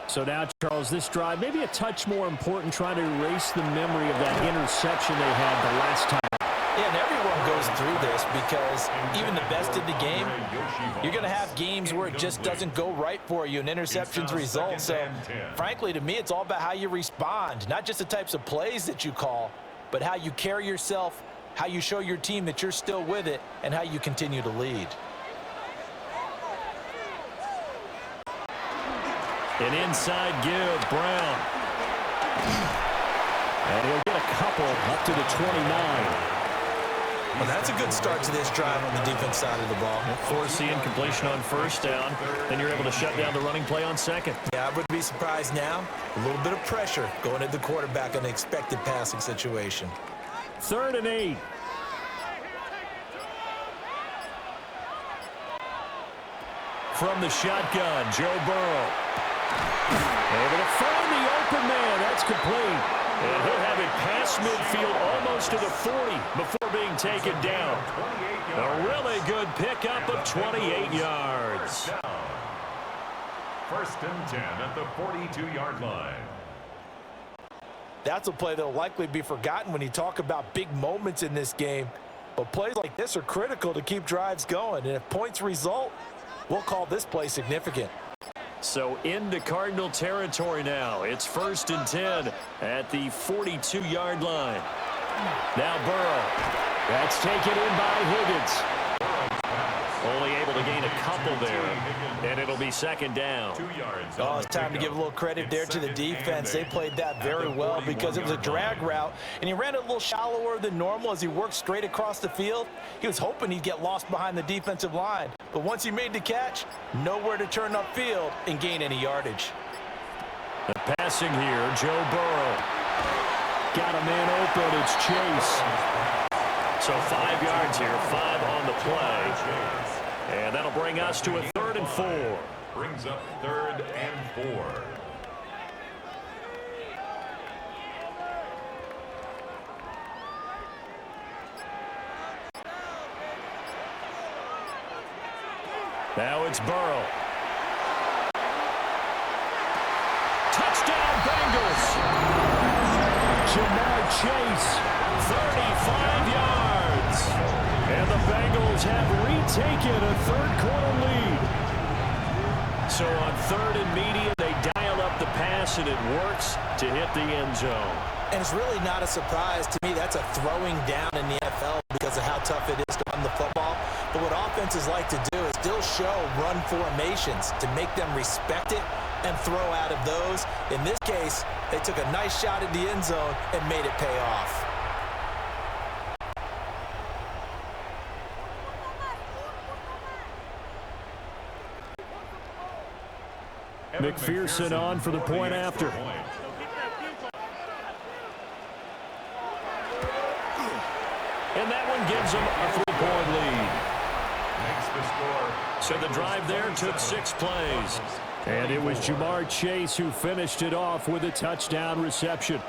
So now, Charles, this drive maybe a touch more important, trying to erase the memory of that interception they had the last time. Yeah, and everyone goes through this because even the best in the game, you're going to have games where it just doesn't go right for you and interceptions result. So, frankly, to me, it's all about how you respond, not just the types of plays that you call, but how you carry yourself, how you show your team that you're still with it, and how you continue to lead. An inside give, Brown. And he'll get a couple up to the 29. Well, that's a good start to this drive on the defense side of the ball. Force the incompletion on 1st down. Then you're able to shut down the running play on 2nd. Yeah, I wouldn't be surprised now. A little bit of pressure going at the quarterback in an expected passing situation. 3rd and 8. From the shotgun, Joe Burrow. Able to find the open man. That's complete. And he'll have it past midfield almost to the 40 before being taken down. A really good pickup of 28 yards. 1st and 10 at the 42-yard line. That's a play that will likely be forgotten when you talk about big moments in this game. But plays like this are critical to keep drives going. And if points result, we'll call this play significant. So into Cardinal territory now. It's 1st and 10 at the 42-yard line. Now Burrow. That's taken in by Higgins. Only able to gain a couple there, and it'll be 2nd down. 2 yards. Oh, it's time to give a little credit there to the defense. They played that very well because it was a drag route, and he ran it a little shallower than normal as he worked straight across the field. He was hoping he'd get lost behind the defensive line, but once he made the catch, nowhere to turn upfield and gain any yardage. The passing here, Joe Burrow. Got a man open. It's Chase. So 5 yards here, 5 on the play. And that'll bring us to a 3rd and 4. Brings up 3rd and 4. Now it's Burrow. Touchdown, Bengals. Jamar Chase, 35 yards. and the Bengals have retaken a third-quarter lead. So on 3rd and medium, they dial up the pass, and it works to hit the end zone. And it's really not a surprise to me. That's a throwing down in the NFL because of how tough it is to run the football. But what offenses like to do is still show run formations to make them respect it and throw out of those. In this case, they took a nice shot at the end zone and made it pay off. McPherson on for the point after. And that one gives them a 3-point lead. Makes the score. So the drive there took 6 plays. And it was Jamar Chase who finished it off with a touchdown reception.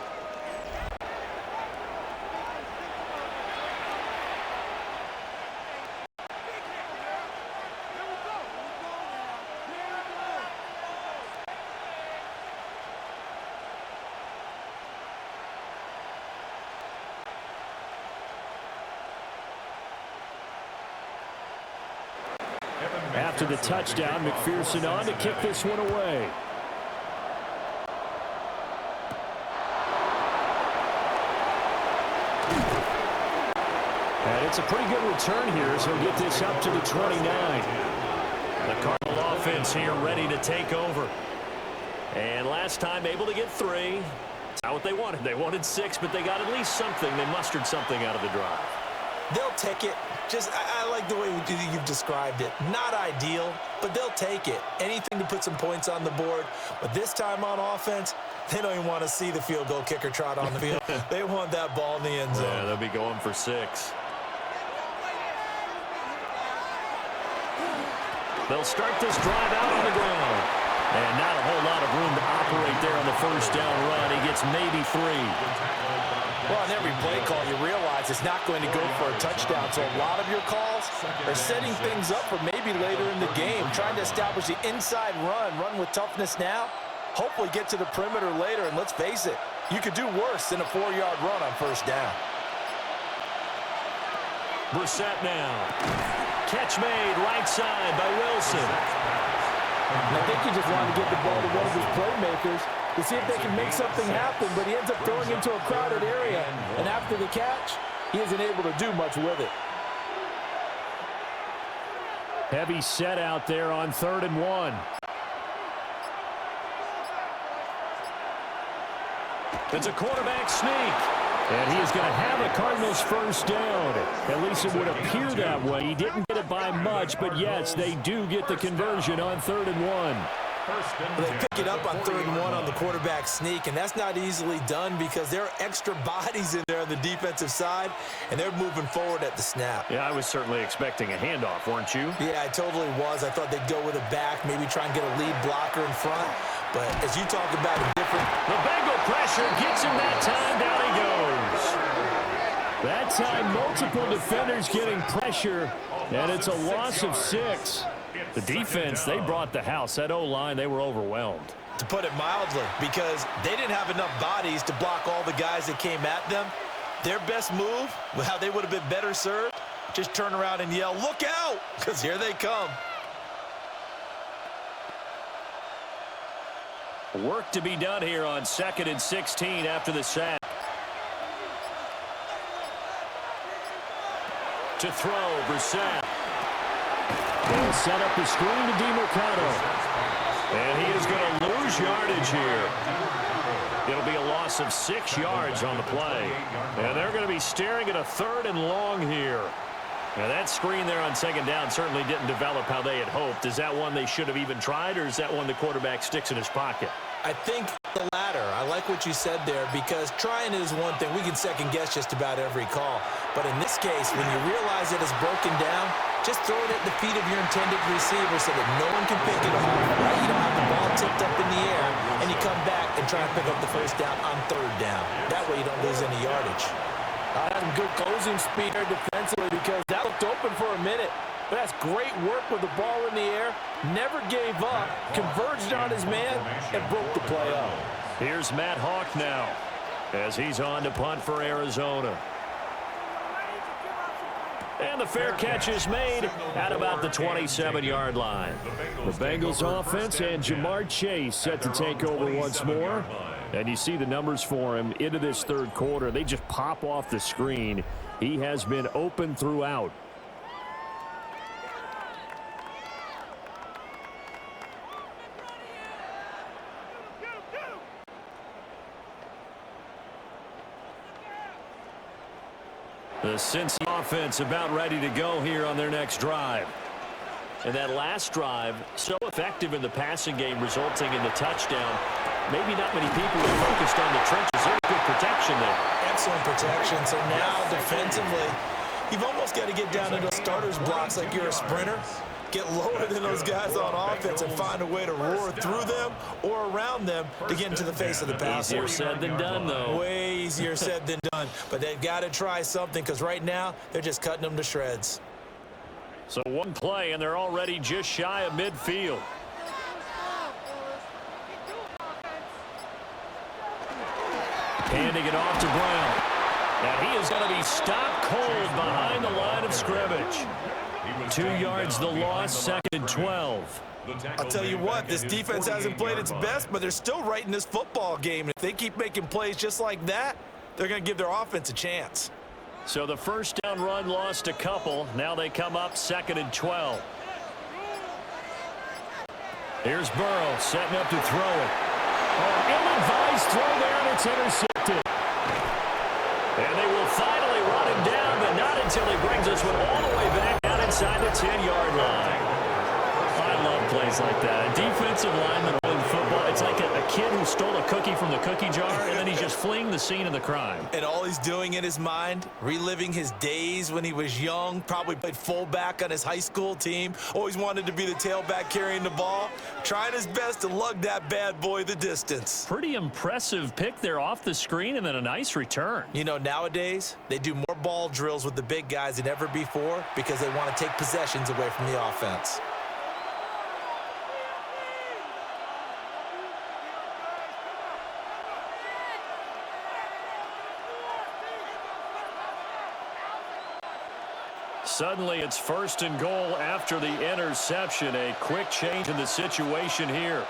After the touchdown, McPherson on to kick this one away. And it's a pretty good return here as he'll get this up to the 29. The Cardinal offense here ready to take over. And last time able to get 3. That's not what they wanted. They wanted 6, but they got at least something. They mustered something out of the drive. They'll take it. I like the way you've described it. Not ideal, but they'll take it. Anything to put some points on the board. But this time on offense, they don't even want to see the field goal kicker trot on the field. They want that ball in the end zone. Yeah, they'll be going for 6. They'll start this drive out on the ground. And not a whole lot of room to operate there on the first down run. He gets maybe 3. Well, on every play call, you realize it's not going to go for a touchdown. So a lot of your calls are setting things up for maybe later in the game, trying to establish the inside run with toughness now, hopefully get to the perimeter later. And let's face it, you could do worse than a 4-yard run on first down. Brissett now. Catch made right side by Wilson. And I think he just wanted to get the ball to one of his playmakers to see if they can make something happen, but he ends up throwing into a crowded area. And after the catch, he isn't able to do much with it. Heavy set out there on 3rd and 1. It's a quarterback sneak. And he is going to have a Cardinals first down. At least it would appear that way. He didn't get it by much, but yes, they do get the conversion on 3rd and 1. They pick it up on 3rd and 1 on the quarterback sneak, and that's not easily done because there are extra bodies in there on the defensive side, and they're moving forward at the snap. Yeah, I was certainly expecting a handoff, weren't you? Yeah, I totally was. I thought they'd go with a back, maybe try and get a lead blocker in front. But as you talk about a different... The Bengal pressure gets him that time. Down he goes. That time, multiple defenders getting pressure, and it's a loss of 6. The defense, they brought the house. That O-line, they were overwhelmed. to put it mildly, because they didn't have enough bodies to block all the guys that came at them. Their best move, well, they would have been better served, just turn around and yell, "Look out!" because here they come. Work to be done here on 2nd and 16 after the sack. To throw, Brissett. They'll set up the screen to DeMercado. And he is going to lose yardage here. It'll be a loss of 6 yards on the play. And they're going to be staring at a 3rd and long here. Now, that screen there on 2nd down certainly didn't develop how they had hoped. Is that one they should have even tried, or is that one the quarterback sticks in his pocket? I think the latter. I like what you said there, because trying is one thing. We can second-guess just about every call. But in this case, when you realize it is broken down, just throw it at the feet of your intended receiver so that no one can pick it off. Right? You don't have the ball tipped up in the air, and you come back and try and pick up the 1st down on 3rd down. That way you don't lose any yardage. I had some good closing speed there defensively, because that looked open for a minute. But that's great work with the ball in the air. Never gave up, converged on his man, and broke the play up. Here's Matt Hawk now as he's on to punt for Arizona. And the fair catch is made at about the 27-yard line. The Bengals offense and Jamar Chase set to take over once more. And you see the numbers for him into this 3rd quarter. They just pop off the screen. He has been open throughout. The Cincy offense about ready to go here on their next drive. And that last drive, so effective in the passing game, resulting in the touchdown. Maybe not many people are focused on the trenches. There's good protection there. Excellent protection. So now defensively, you've almost got to get down into starters blocks like you're a sprinter. Get lower than those guys on offense and find a way to roar through them or around them to get into the face of the passer. Easier said than done, though. Way easier said than done. But they've got to try something, because right now they're just cutting them to shreds. So one play, and they're already just shy of midfield. Handing it off to Brown. And he is going to be stopped cold behind the line of scrimmage. 2 yards the loss, 2nd and 12. I'll tell you what, this defense hasn't played its best, but they're still right in this football game. If they keep making plays just like that, they're going to give their offense a chance. So the 1st down run lost a couple. Now they come up 2nd and 12. Here's Burrow setting up to throw it. Ill-advised throw there, and it's intercepted. And they will finally run him down, but not until he brings us one all the way back out inside the 10-yard line. I love plays like that. A defensive lineman in football, it's like a kid who stole a cookie from the cookie jar, and then he's just fleeing the scene of the crime. And all he's doing in his mind, reliving his days when he was young, probably played fullback on his high school team, always wanted to be the tailback carrying the ball, trying his best to lug that bad boy the distance. Pretty impressive pick there off the screen, and then a nice return. You know, nowadays, they do more ball drills with the big guys than ever before, because they want to take possessions away from the offense. Suddenly, it's 1st and goal after the interception. A quick change in the situation here.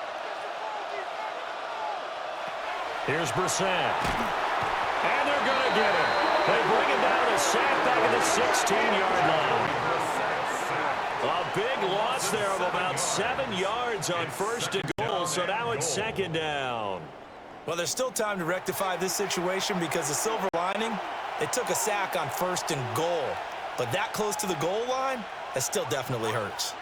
Here's Brissett. And they're going to get him. They bring him down, a sack back at the 16-yard line. A big loss there of about 7 yards on 1st and goal, so now it's 2nd down. Well, there's still time to rectify this situation, because the silver lining, they took a sack on 1st and goal. But that close to the goal line, that still definitely hurts.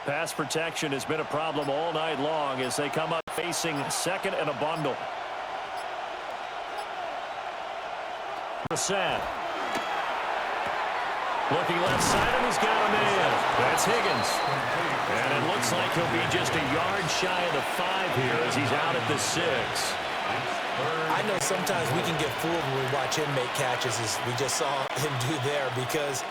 Pass protection has been a problem all night long as they come up facing 2nd and a bundle. Brissett. Looking left side, and he's got him in. That's Higgins. And it looks like he'll be just a yard shy of the 5 here as he's out at the 6. I know sometimes we can get fooled when we watch him make catches, as we just saw him do there, because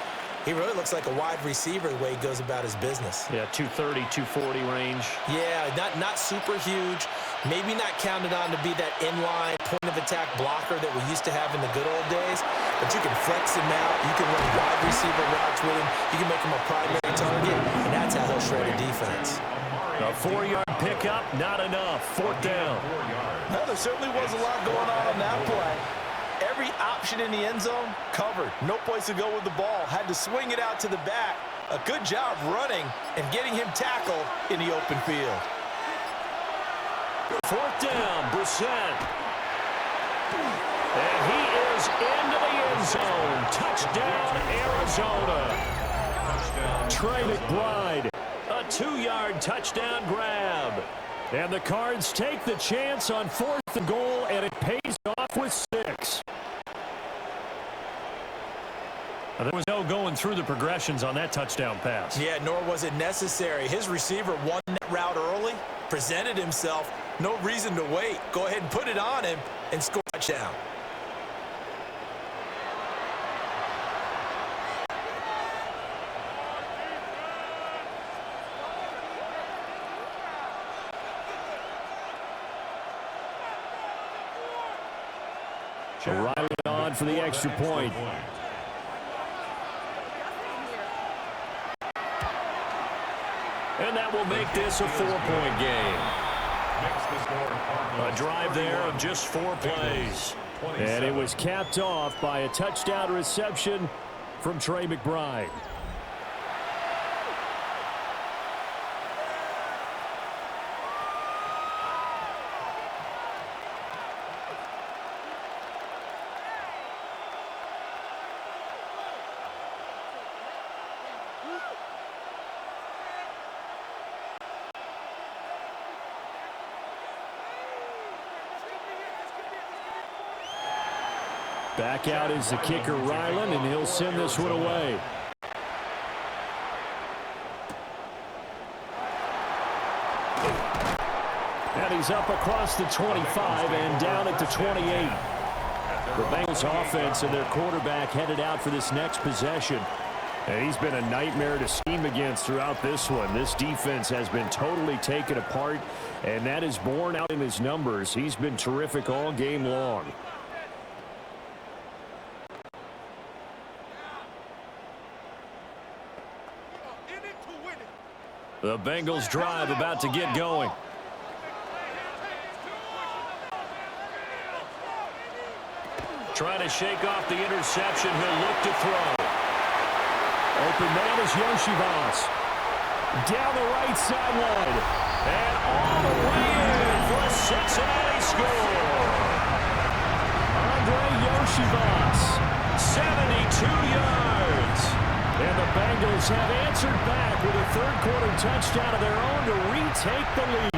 He really looks like a wide receiver the way he goes about his business. Yeah, 230, 240 range. Yeah, not super huge. Maybe not counted on to be that inline point-of-attack blocker that we used to have in the good old days. But you can flex him out. You can run wide receiver routes with him. You can make him a primary target, and that's how he'll shred a defense. A 4-yard pickup, not enough. 4th down. Well, there certainly was a lot going on that play. Every option in the end zone covered. No place to go with the ball. Had to swing it out to the back. A good job running and getting him tackled in the open field. 4th down, Brissett. And he is into the end zone. Touchdown, Arizona. Trey McBride, a 2-yard touchdown grab. And the Cards take the chance on 4th and goal, and it pays off with 6. There was no going through the progressions on that touchdown pass. Yeah, nor was it necessary. His receiver won that route early, presented himself. No reason to wait. Go ahead and put it on him and score a touchdown. Riley on for the extra point. And that will make this a 4-point game. A drive there of just 4 plays. And it was capped off by a touchdown reception from Trey McBride. Back out is the kicker, Ryland, and he'll send this one away. And he's up across the 25 and down at the 28. The Bengals offense and their quarterback headed out for this next possession. And he's been a nightmare to scheme against throughout this one. This defense has been totally taken apart, and that is borne out in his numbers. He's been terrific all game long. The Bengals drive about to get going. Trying to shake off the interception. He'll look to throw. Open man is Yoshivas. Down the right sideline. And all the way in for a Cincinnati score. Andre Yoshivas, 72 yards. And the Bengals have answered back with a third-quarter touchdown of their own to retake the lead.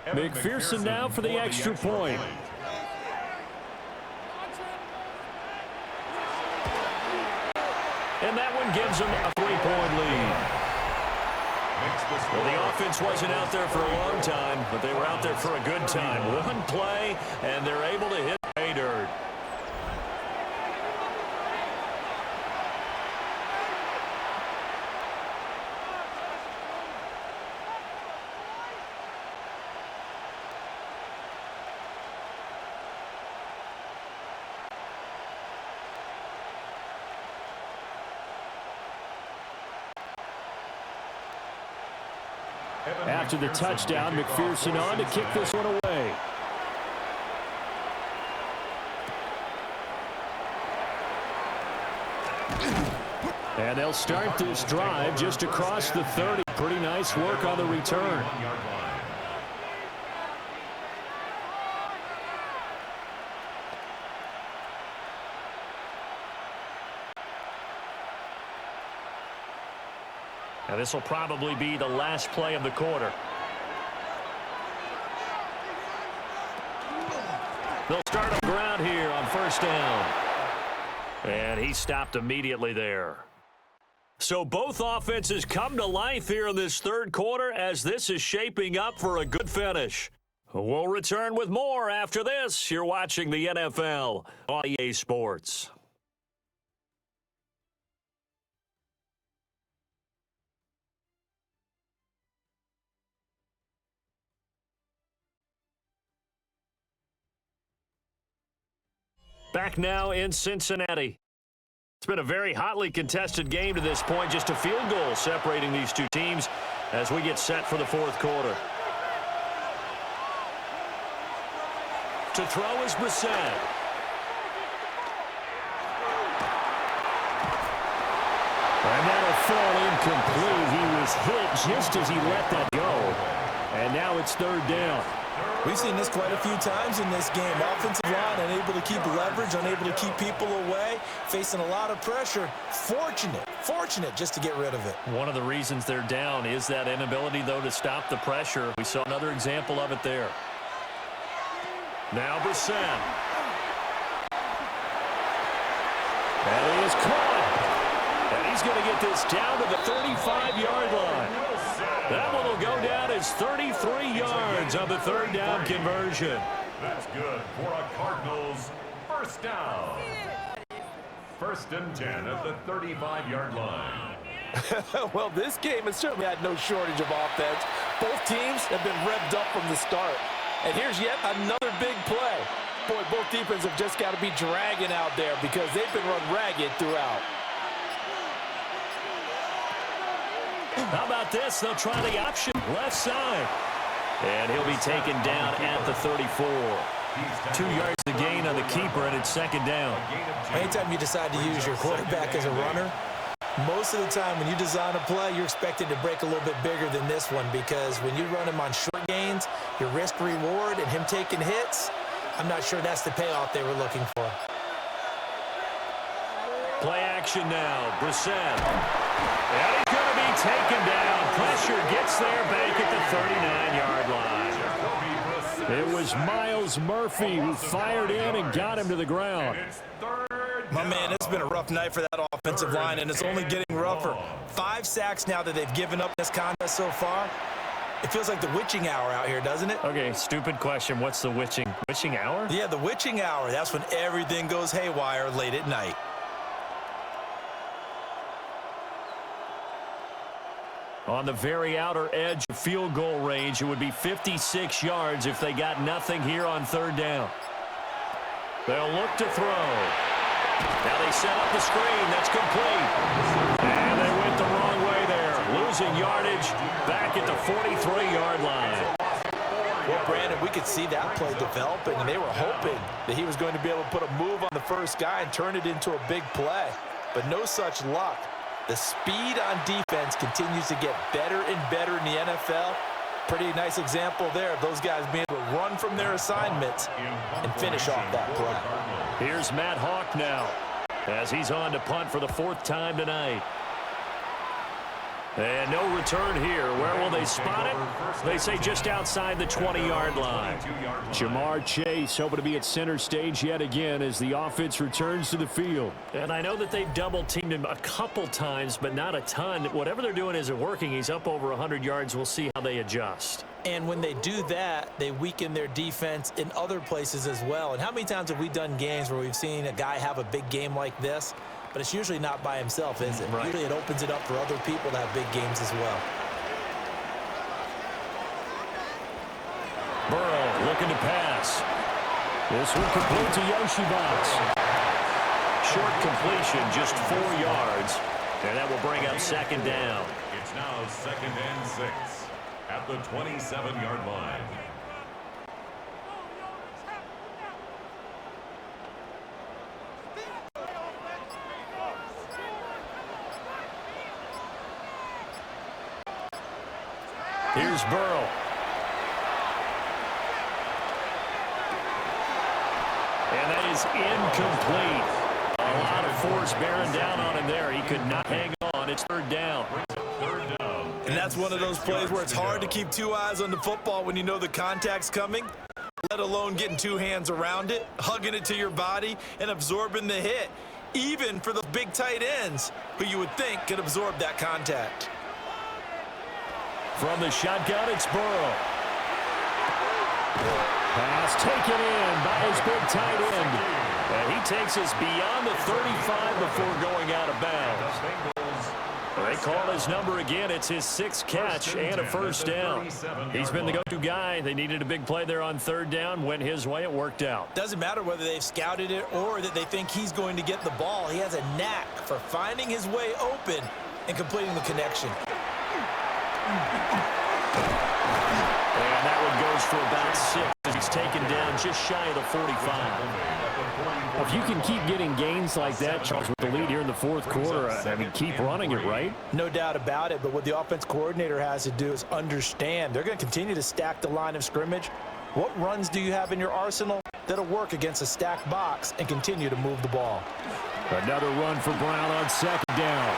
McPherson now for the extra point. And that one gives them a 3-point lead. Well, the offense wasn't out there for a long time, but they were out there for a good time. One play, and they're able to hit pay dirt. After the touchdown, McPherson on to kick this one away. And they'll start this drive just across the 30. Pretty nice work on the return. Now, this will probably be the last play of the quarter. They'll start on ground here on first down. And he stopped immediately there. So both offenses come to life here in this third quarter as this is shaping up for a good finish. We'll return with more after this. You're watching the NFL on EA Sports. Back now in Cincinnati. It's been a very hotly contested game to this point. Just a field goal separating these two teams as we get set for the fourth quarter. To throw is Brissett. And that'll fall incomplete. He was hit just as he let that go. And now it's third down. We've seen this quite a few times in this game. Offensive line unable to keep leverage, unable to keep people away, facing a lot of pressure. Fortunate just to get rid of it. One of the reasons they're down is that inability, though, to stop the pressure. We saw another example of it there. Now Brissett. And he is caught. And he's going to get this down to the 35-yard line. That one will go down as 33 yards on the third down conversion. That's good for a Cardinals first down. First and 10 at the 35-yard line. Well, this game has certainly had no shortage of offense. Both teams have been revved up from the start. And here's yet another big play. Boy, both defenses have just got to be dragging out there because they've been run ragged throughout. How about this? They'll try the option left side. And he'll be taken down at the 34. 2 yards to gain on the keeper, and it's second down. Anytime you decide to use your quarterback as a runner, most of the time when you design a play, you're expected to break a little bit bigger than this one because when you run him on short gains, your risk-reward and him taking hits, I'm not sure that's the payoff they were looking for. Play action now. Brissett. And he's going to be taken down. Pressure gets there back at the 39-yard line. It was Miles Murphy who fired in and got him to the ground. My man, it's been a rough night for that offensive line, and it's only getting rougher. 5 sacks now that they've given up this contest so far. It feels like the witching hour out here, doesn't it? Okay, stupid question. What's the witching hour? Yeah, the witching hour. That's when everything goes haywire late at night. On the very outer edge of field goal range, it would be 56 yards if they got nothing here on third down. They'll look to throw. Now they set up the screen. That's complete. And they went the wrong way there. Losing yardage back at the 43-yard line. Well, Brandon, we could see that play developing, and they were hoping that he was going to be able to put a move on the first guy and turn it into a big play. But no such luck. The speed on defense continues to get better and better in the NFL. Pretty nice example there of those guys being able to run from their assignments and finish off that play. Here's Matt Hawk now as he's on to punt for the 4th time tonight. And no return here. Where will they spot it? They say just outside the 20-yard line. Jamar Chase hoping to be at center stage yet again as the offense returns to the field. And I know that they've double-teamed him a couple times, but not a ton. Whatever they're doing isn't working. He's up over 100 yards. We'll see how they adjust. And when they do that, they weaken their defense in other places as well. And how many times have we done games where we've seen a guy have a big game like this? But it's usually not by himself, is it? Right. Usually it opens it up for other people to have big games as well. Burrow looking to pass. This one complete to Yoshibas. Short completion, just 4 yards. And that will bring up second down. It's now 2nd and 6 at the 27-yard line. Here's Burrow. And that is incomplete. A lot of force bearing down on him there. He could not hang on. It's third down. And that's one of those plays where it's hard to keep 2 eyes on the football when you know the contact's coming. let alone getting two hands around it, hugging it to your body, and absorbing the hit, even for the big tight ends who you would think could absorb that contact. From the shotgun, it's Burrow. Pass taken in by his big tight end. And he takes us beyond the 35 before going out of bounds. They call his number again. It's his 6th catch and a first down. He's been the go-to guy. They needed a big play there on 3rd down. Went his way. It worked out. Doesn't matter whether they've scouted it or that they think he's going to get the ball. He has a knack for finding his way open and completing the connection. And that one goes for about 6 as he's taken down just shy of the 45. If you can keep getting gains like that, Charles, with the lead here in the 4th quarter, I mean, keep running it, right? No doubt about it, but what the offense coordinator has to do is understand they're going to continue to stack the line of scrimmage. What runs do you have in your arsenal that'll work against a stacked box and continue to move the ball? Another run for Brown on 2nd down.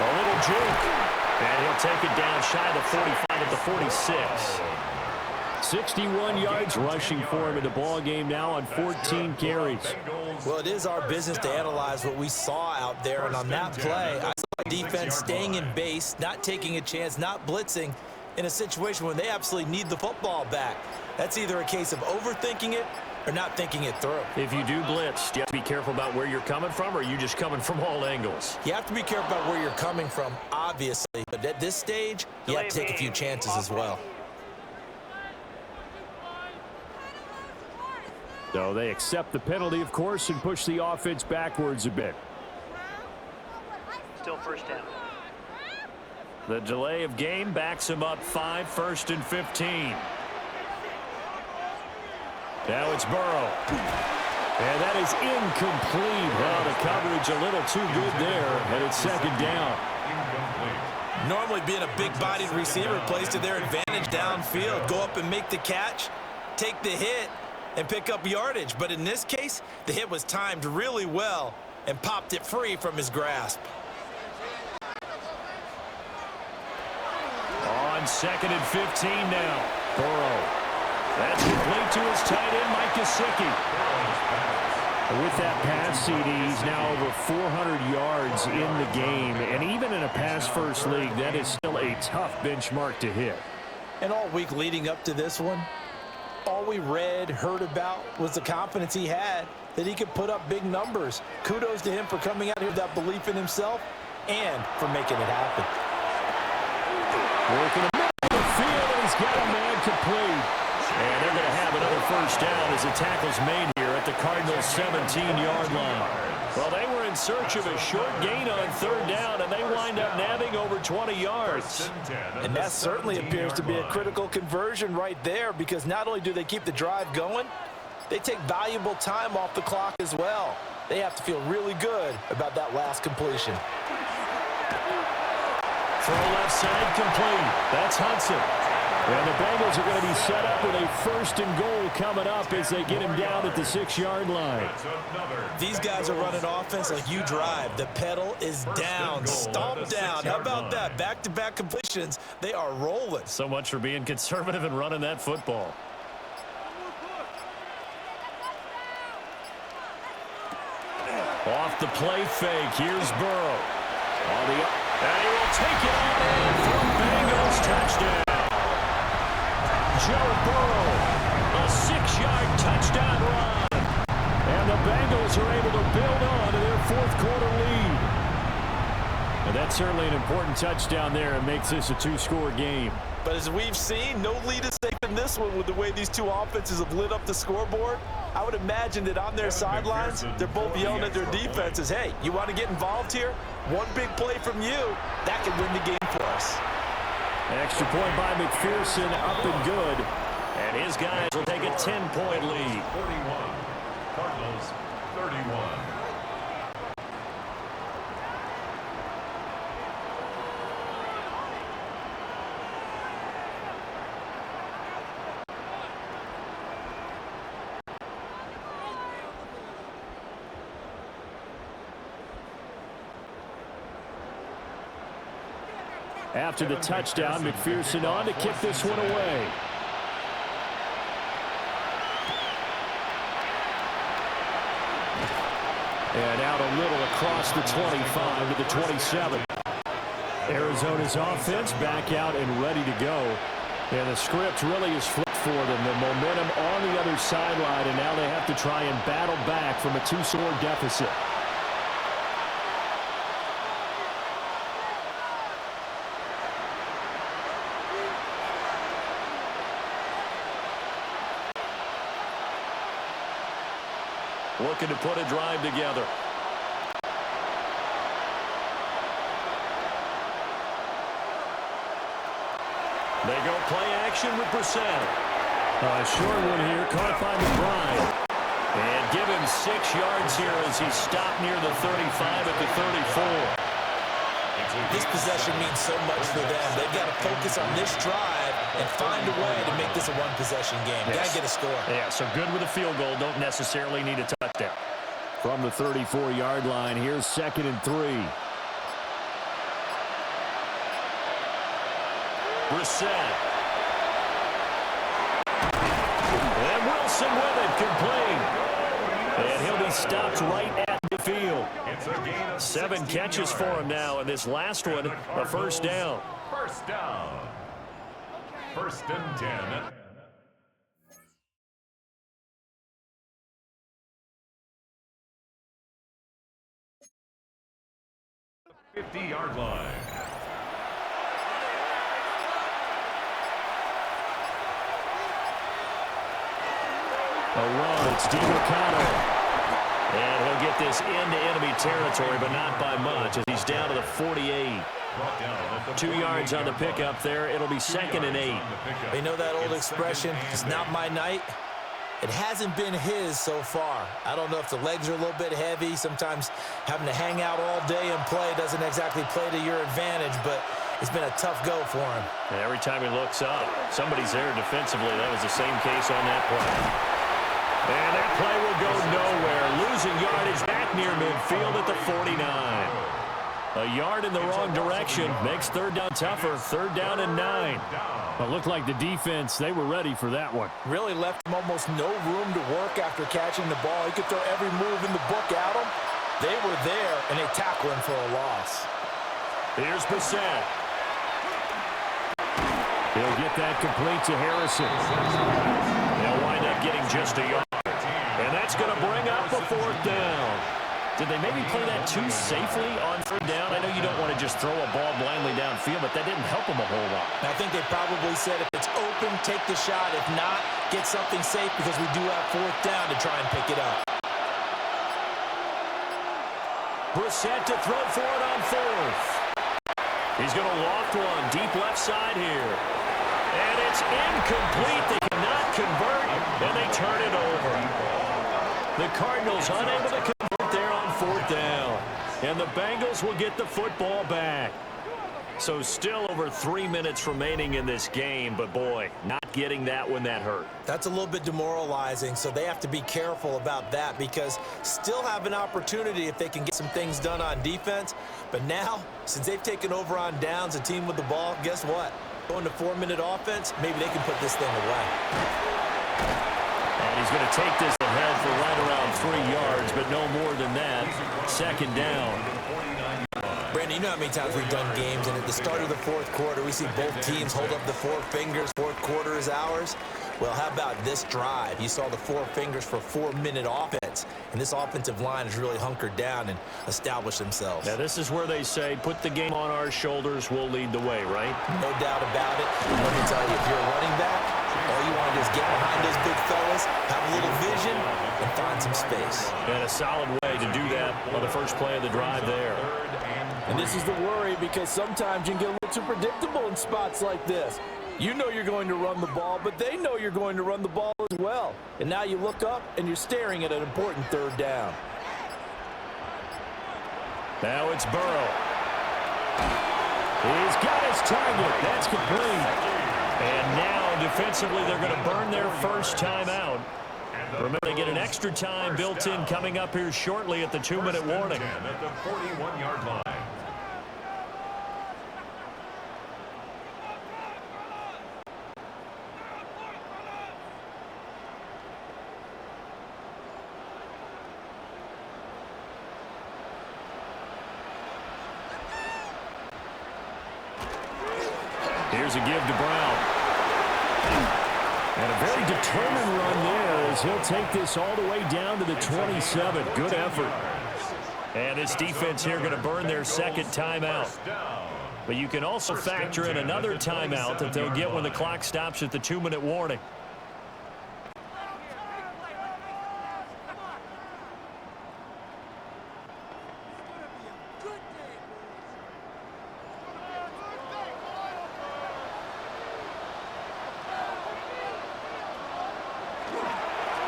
A little juke. And he'll take it down shy of the 45 at the 46. 61 yards rushing for him in the ball game now on 14 carries. Well, it is our business to analyze what we saw out there, and on that play, I saw defense staying in base, not taking a chance, not blitzing in a situation when they absolutely need the football back. That's either a case of overthinking it or not thinking it through. If you do blitz, do you have to be careful about where you're coming from, or are you just coming from all angles? You have to be careful about where you're coming from, obviously, but at this stage, you have to take a few chances as well. So they accept the penalty, of course, and push the offense backwards a bit. Still first down. The delay of game backs him up 5, 1st and 15. Now it's Burrow. And that is incomplete. Well, the coverage a little too good there, and it's 2nd down. Normally being a big-bodied receiver plays to their advantage downfield. Go up and make the catch, take the hit, and pick up yardage. But in this case, the hit was timed really well and popped it free from his grasp. On 2nd and 15 now. Burrow. That's complete to his tight end, Mike Gesicki. With that pass, CD, he's now over 400 yards in the game. And even in a pass-first league, that is still a tough benchmark to hit. And all week leading up to this one, all we read, heard about was the confidence he had that he could put up big numbers. Kudos to him for coming out here with that belief in himself and for making it happen. Working the middle of the field, and he's got a man complete. And they're going to have another first down as the tackle's made here at the Cardinals' 17-yard line. Well, they were in search of a short gain on 3rd down, and they wind up nabbing over 20 yards. And that certainly appears to be a critical conversion right there, because not only do they keep the drive going, they take valuable time off the clock as well. They have to feel really good about that last completion. Throw left side complete. That's Hudson. And the Bengals are going to be set up with a 1st and goal coming up as they get him down at the 6-yard line. These guys are running offense like you drive. The pedal is down, stomp down. How about that? Back-to-back completions. They are rolling. So much for being conservative and running that football. Off the play fake. Here's Burrow. And he will take it on in for Bengals touchdown. Joe Burrow, a 6-yard touchdown run. And the Bengals are able to build on to their 4th quarter lead. And that's certainly an important touchdown there and makes this a 2-score game. But as we've seen, no lead is safe in this one with the way these two offenses have lit up the scoreboard. I would imagine that on their sidelines, they're both yelling at their defenses, hey, you want to get involved here? One big play from you, that could win the game for us. Extra point by McPherson, up and good. And his guys will take a 10-point lead. 41. Cardinals 31. After the touchdown, McPherson on to kick this one away. And out a little across the 25 to the 27. Arizona's offense back out and ready to go. And the script really is flipped for them. The momentum on the other sideline, and now they have to try and battle back from a two-score deficit. Looking to put a drive together. They go play action with Brissett. Short one here, caught by McBride. And give him 6 yards here as he's stopped near the 35 at the 34. This possession means so much for them. They've got to focus on this drive and find a way to make this a one-possession game. Got to get a score. Yeah, so good with a field goal. Don't necessarily need a touchdown. From the 34-yard line, here's 2nd and 3. Brissett. And Wilson with it, complete. And he'll be stopped right at the field. 7 catches for him now, and this last one, a first down. First down. 1st and 10. 50-yard line. A run, it's DeMarcano. And he'll get this into enemy territory, but not by much, as he's down to the 48. 2 yards on the pickup there. It'll be 2nd and 8. You know that old expression, it's not my night? It hasn't been his so far. I don't know if the legs are a little bit heavy. Sometimes having to hang out all day and play doesn't exactly play to your advantage, but it's been a tough go for him. And every time he looks up, somebody's there defensively. That was the same case on that play. And that play will go nowhere. Losing yardage back near midfield at the 49. A yard in the wrong direction makes 3rd down tougher. 3rd down and 9. Well, it looked like the defense, they were ready for that one. Really left him almost no room to work after catching the ball. He could throw every move in the book at him. They were there, and they tackle him for a loss. Here's Brissett. He'll get that complete to Harrison. They'll wind up getting just a yard. And that's going to bring up a 4th down. Did they maybe play that too safely on 3rd down? I know you don't want to just throw a ball blindly downfield, but that didn't help them a whole lot. I think they probably said if it's open, take the shot. If not, get something safe because we do have 4th down to try and pick it up. Brissett to throw for it on 4th. He's going to loft one deep left side here. And it's incomplete. They cannot convert, and they turn it over. The Cardinals unable to convert there on 4th down. And the Bengals will get the football back. So still over 3 minutes remaining in this game, but boy, not getting that one that hurt. That's a little bit demoralizing, so they have to be careful about that because still have an opportunity if they can get some things done on defense. But now, since they've taken over on downs, a team with the ball, guess what? Going to 4-minute offense, maybe they can put this thing away. And he's going to take this ahead for right around 3 yards, but no more than that. 2nd down. Brandon, you know how many times we've done games, and at the start of the 4th quarter, we see both teams hold up the 4 fingers. 4th quarter is ours. Well, how about this drive? You saw the 4 fingers for 4-minute offense, and this offensive line has really hunkered down and established themselves. Now, this is where they say, put the game on our shoulders, we'll lead the way, right? No doubt about it. And let me tell you, if you're a running back, all you want to do is get behind those big fellas, have a little vision, and find some space. And a solid way to do that on the first play of the drive there. And this is the worry because sometimes you can get a little too predictable in spots like this. You know you're going to run the ball, but they know you're going to run the ball as well. And now you look up and you're staring at an important 3rd down. Now it's Burrow. He's got his target. That's complete. And now defensively they're going to burn their first timeout. Remember, they get an extra time built in coming up here shortly at the 2-minute warning. At the 41-yard line. Here's a give to Brown. And a very determined run there as he'll take this all the way down to the 27. Good effort. And this defense here going to burn their second timeout. But you can also factor in another timeout that they'll get when the clock stops at the 2-minute warning.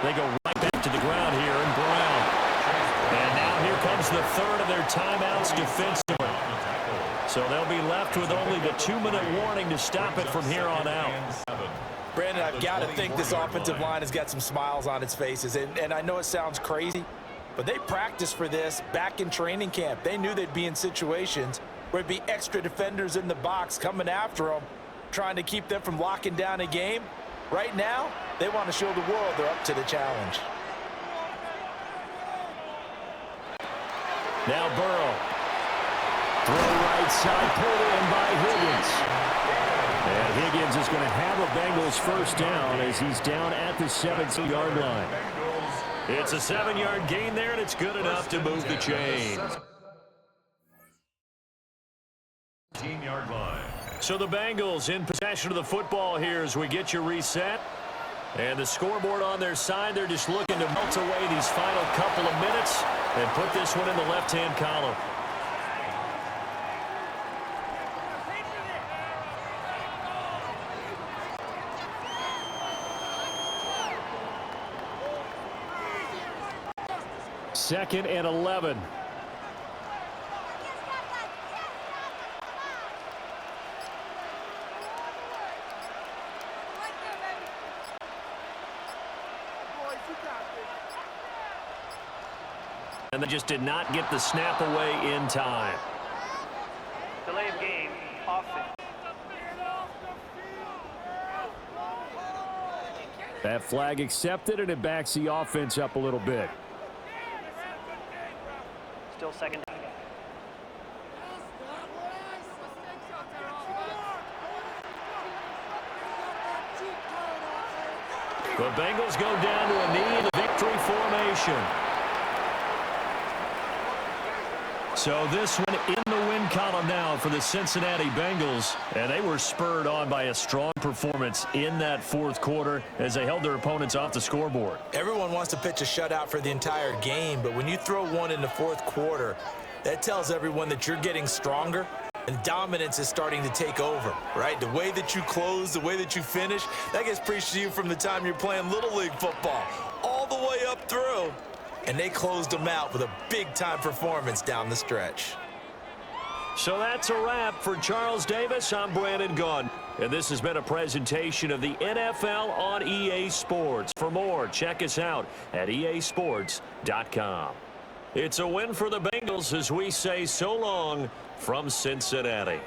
They go right back to the ground here, and Brown. And now here comes the third of their timeouts defensively. So they'll be left with only the 2-minute warning to stop it from here on out. Brandon, I've got to think this offensive line has got some smiles on its faces. And I know it sounds crazy, but they practiced for this back in training camp. They knew they'd be in situations where there'd be extra defenders in the box coming after them, trying to keep them from locking down a game. Right now, they want to show the world they're up to the challenge. Now Burrow. Throw right side, pulled in by Higgins. And Higgins is going to have a Bengals first down as he's down at the 7-yard line. It's a 7-yard gain there, and it's good enough to move the chains. 15-yard line. So the Bengals in possession of the football here as we get you reset. And the scoreboard on their side, they're just looking to melt away these final couple of minutes and put this one in the left-hand column. Second and 11. And they just did not get the snap away in time. Delay of game, offense. That flag accepted, and it backs the offense up a little bit. Still second down. The Bengals go down to a knee in the victory formation. So this one in the win column now for the Cincinnati Bengals. And they were spurred on by a strong performance in that fourth quarter as they held their opponents off the scoreboard. Everyone wants to pitch a shutout for the entire game, but when you throw one in the fourth quarter, that tells everyone that you're getting stronger and dominance is starting to take over, right? The way that you close, the way that you finish, that gets preached to you from the time you're playing Little League football all the way up through. And they closed them out with a big-time performance down the stretch. So that's a wrap for Charles Davis. I'm Brandon Gunn. And this has been a presentation of the NFL on EA Sports. For more, check us out at easports.com. It's a win for the Bengals as we say so long from Cincinnati.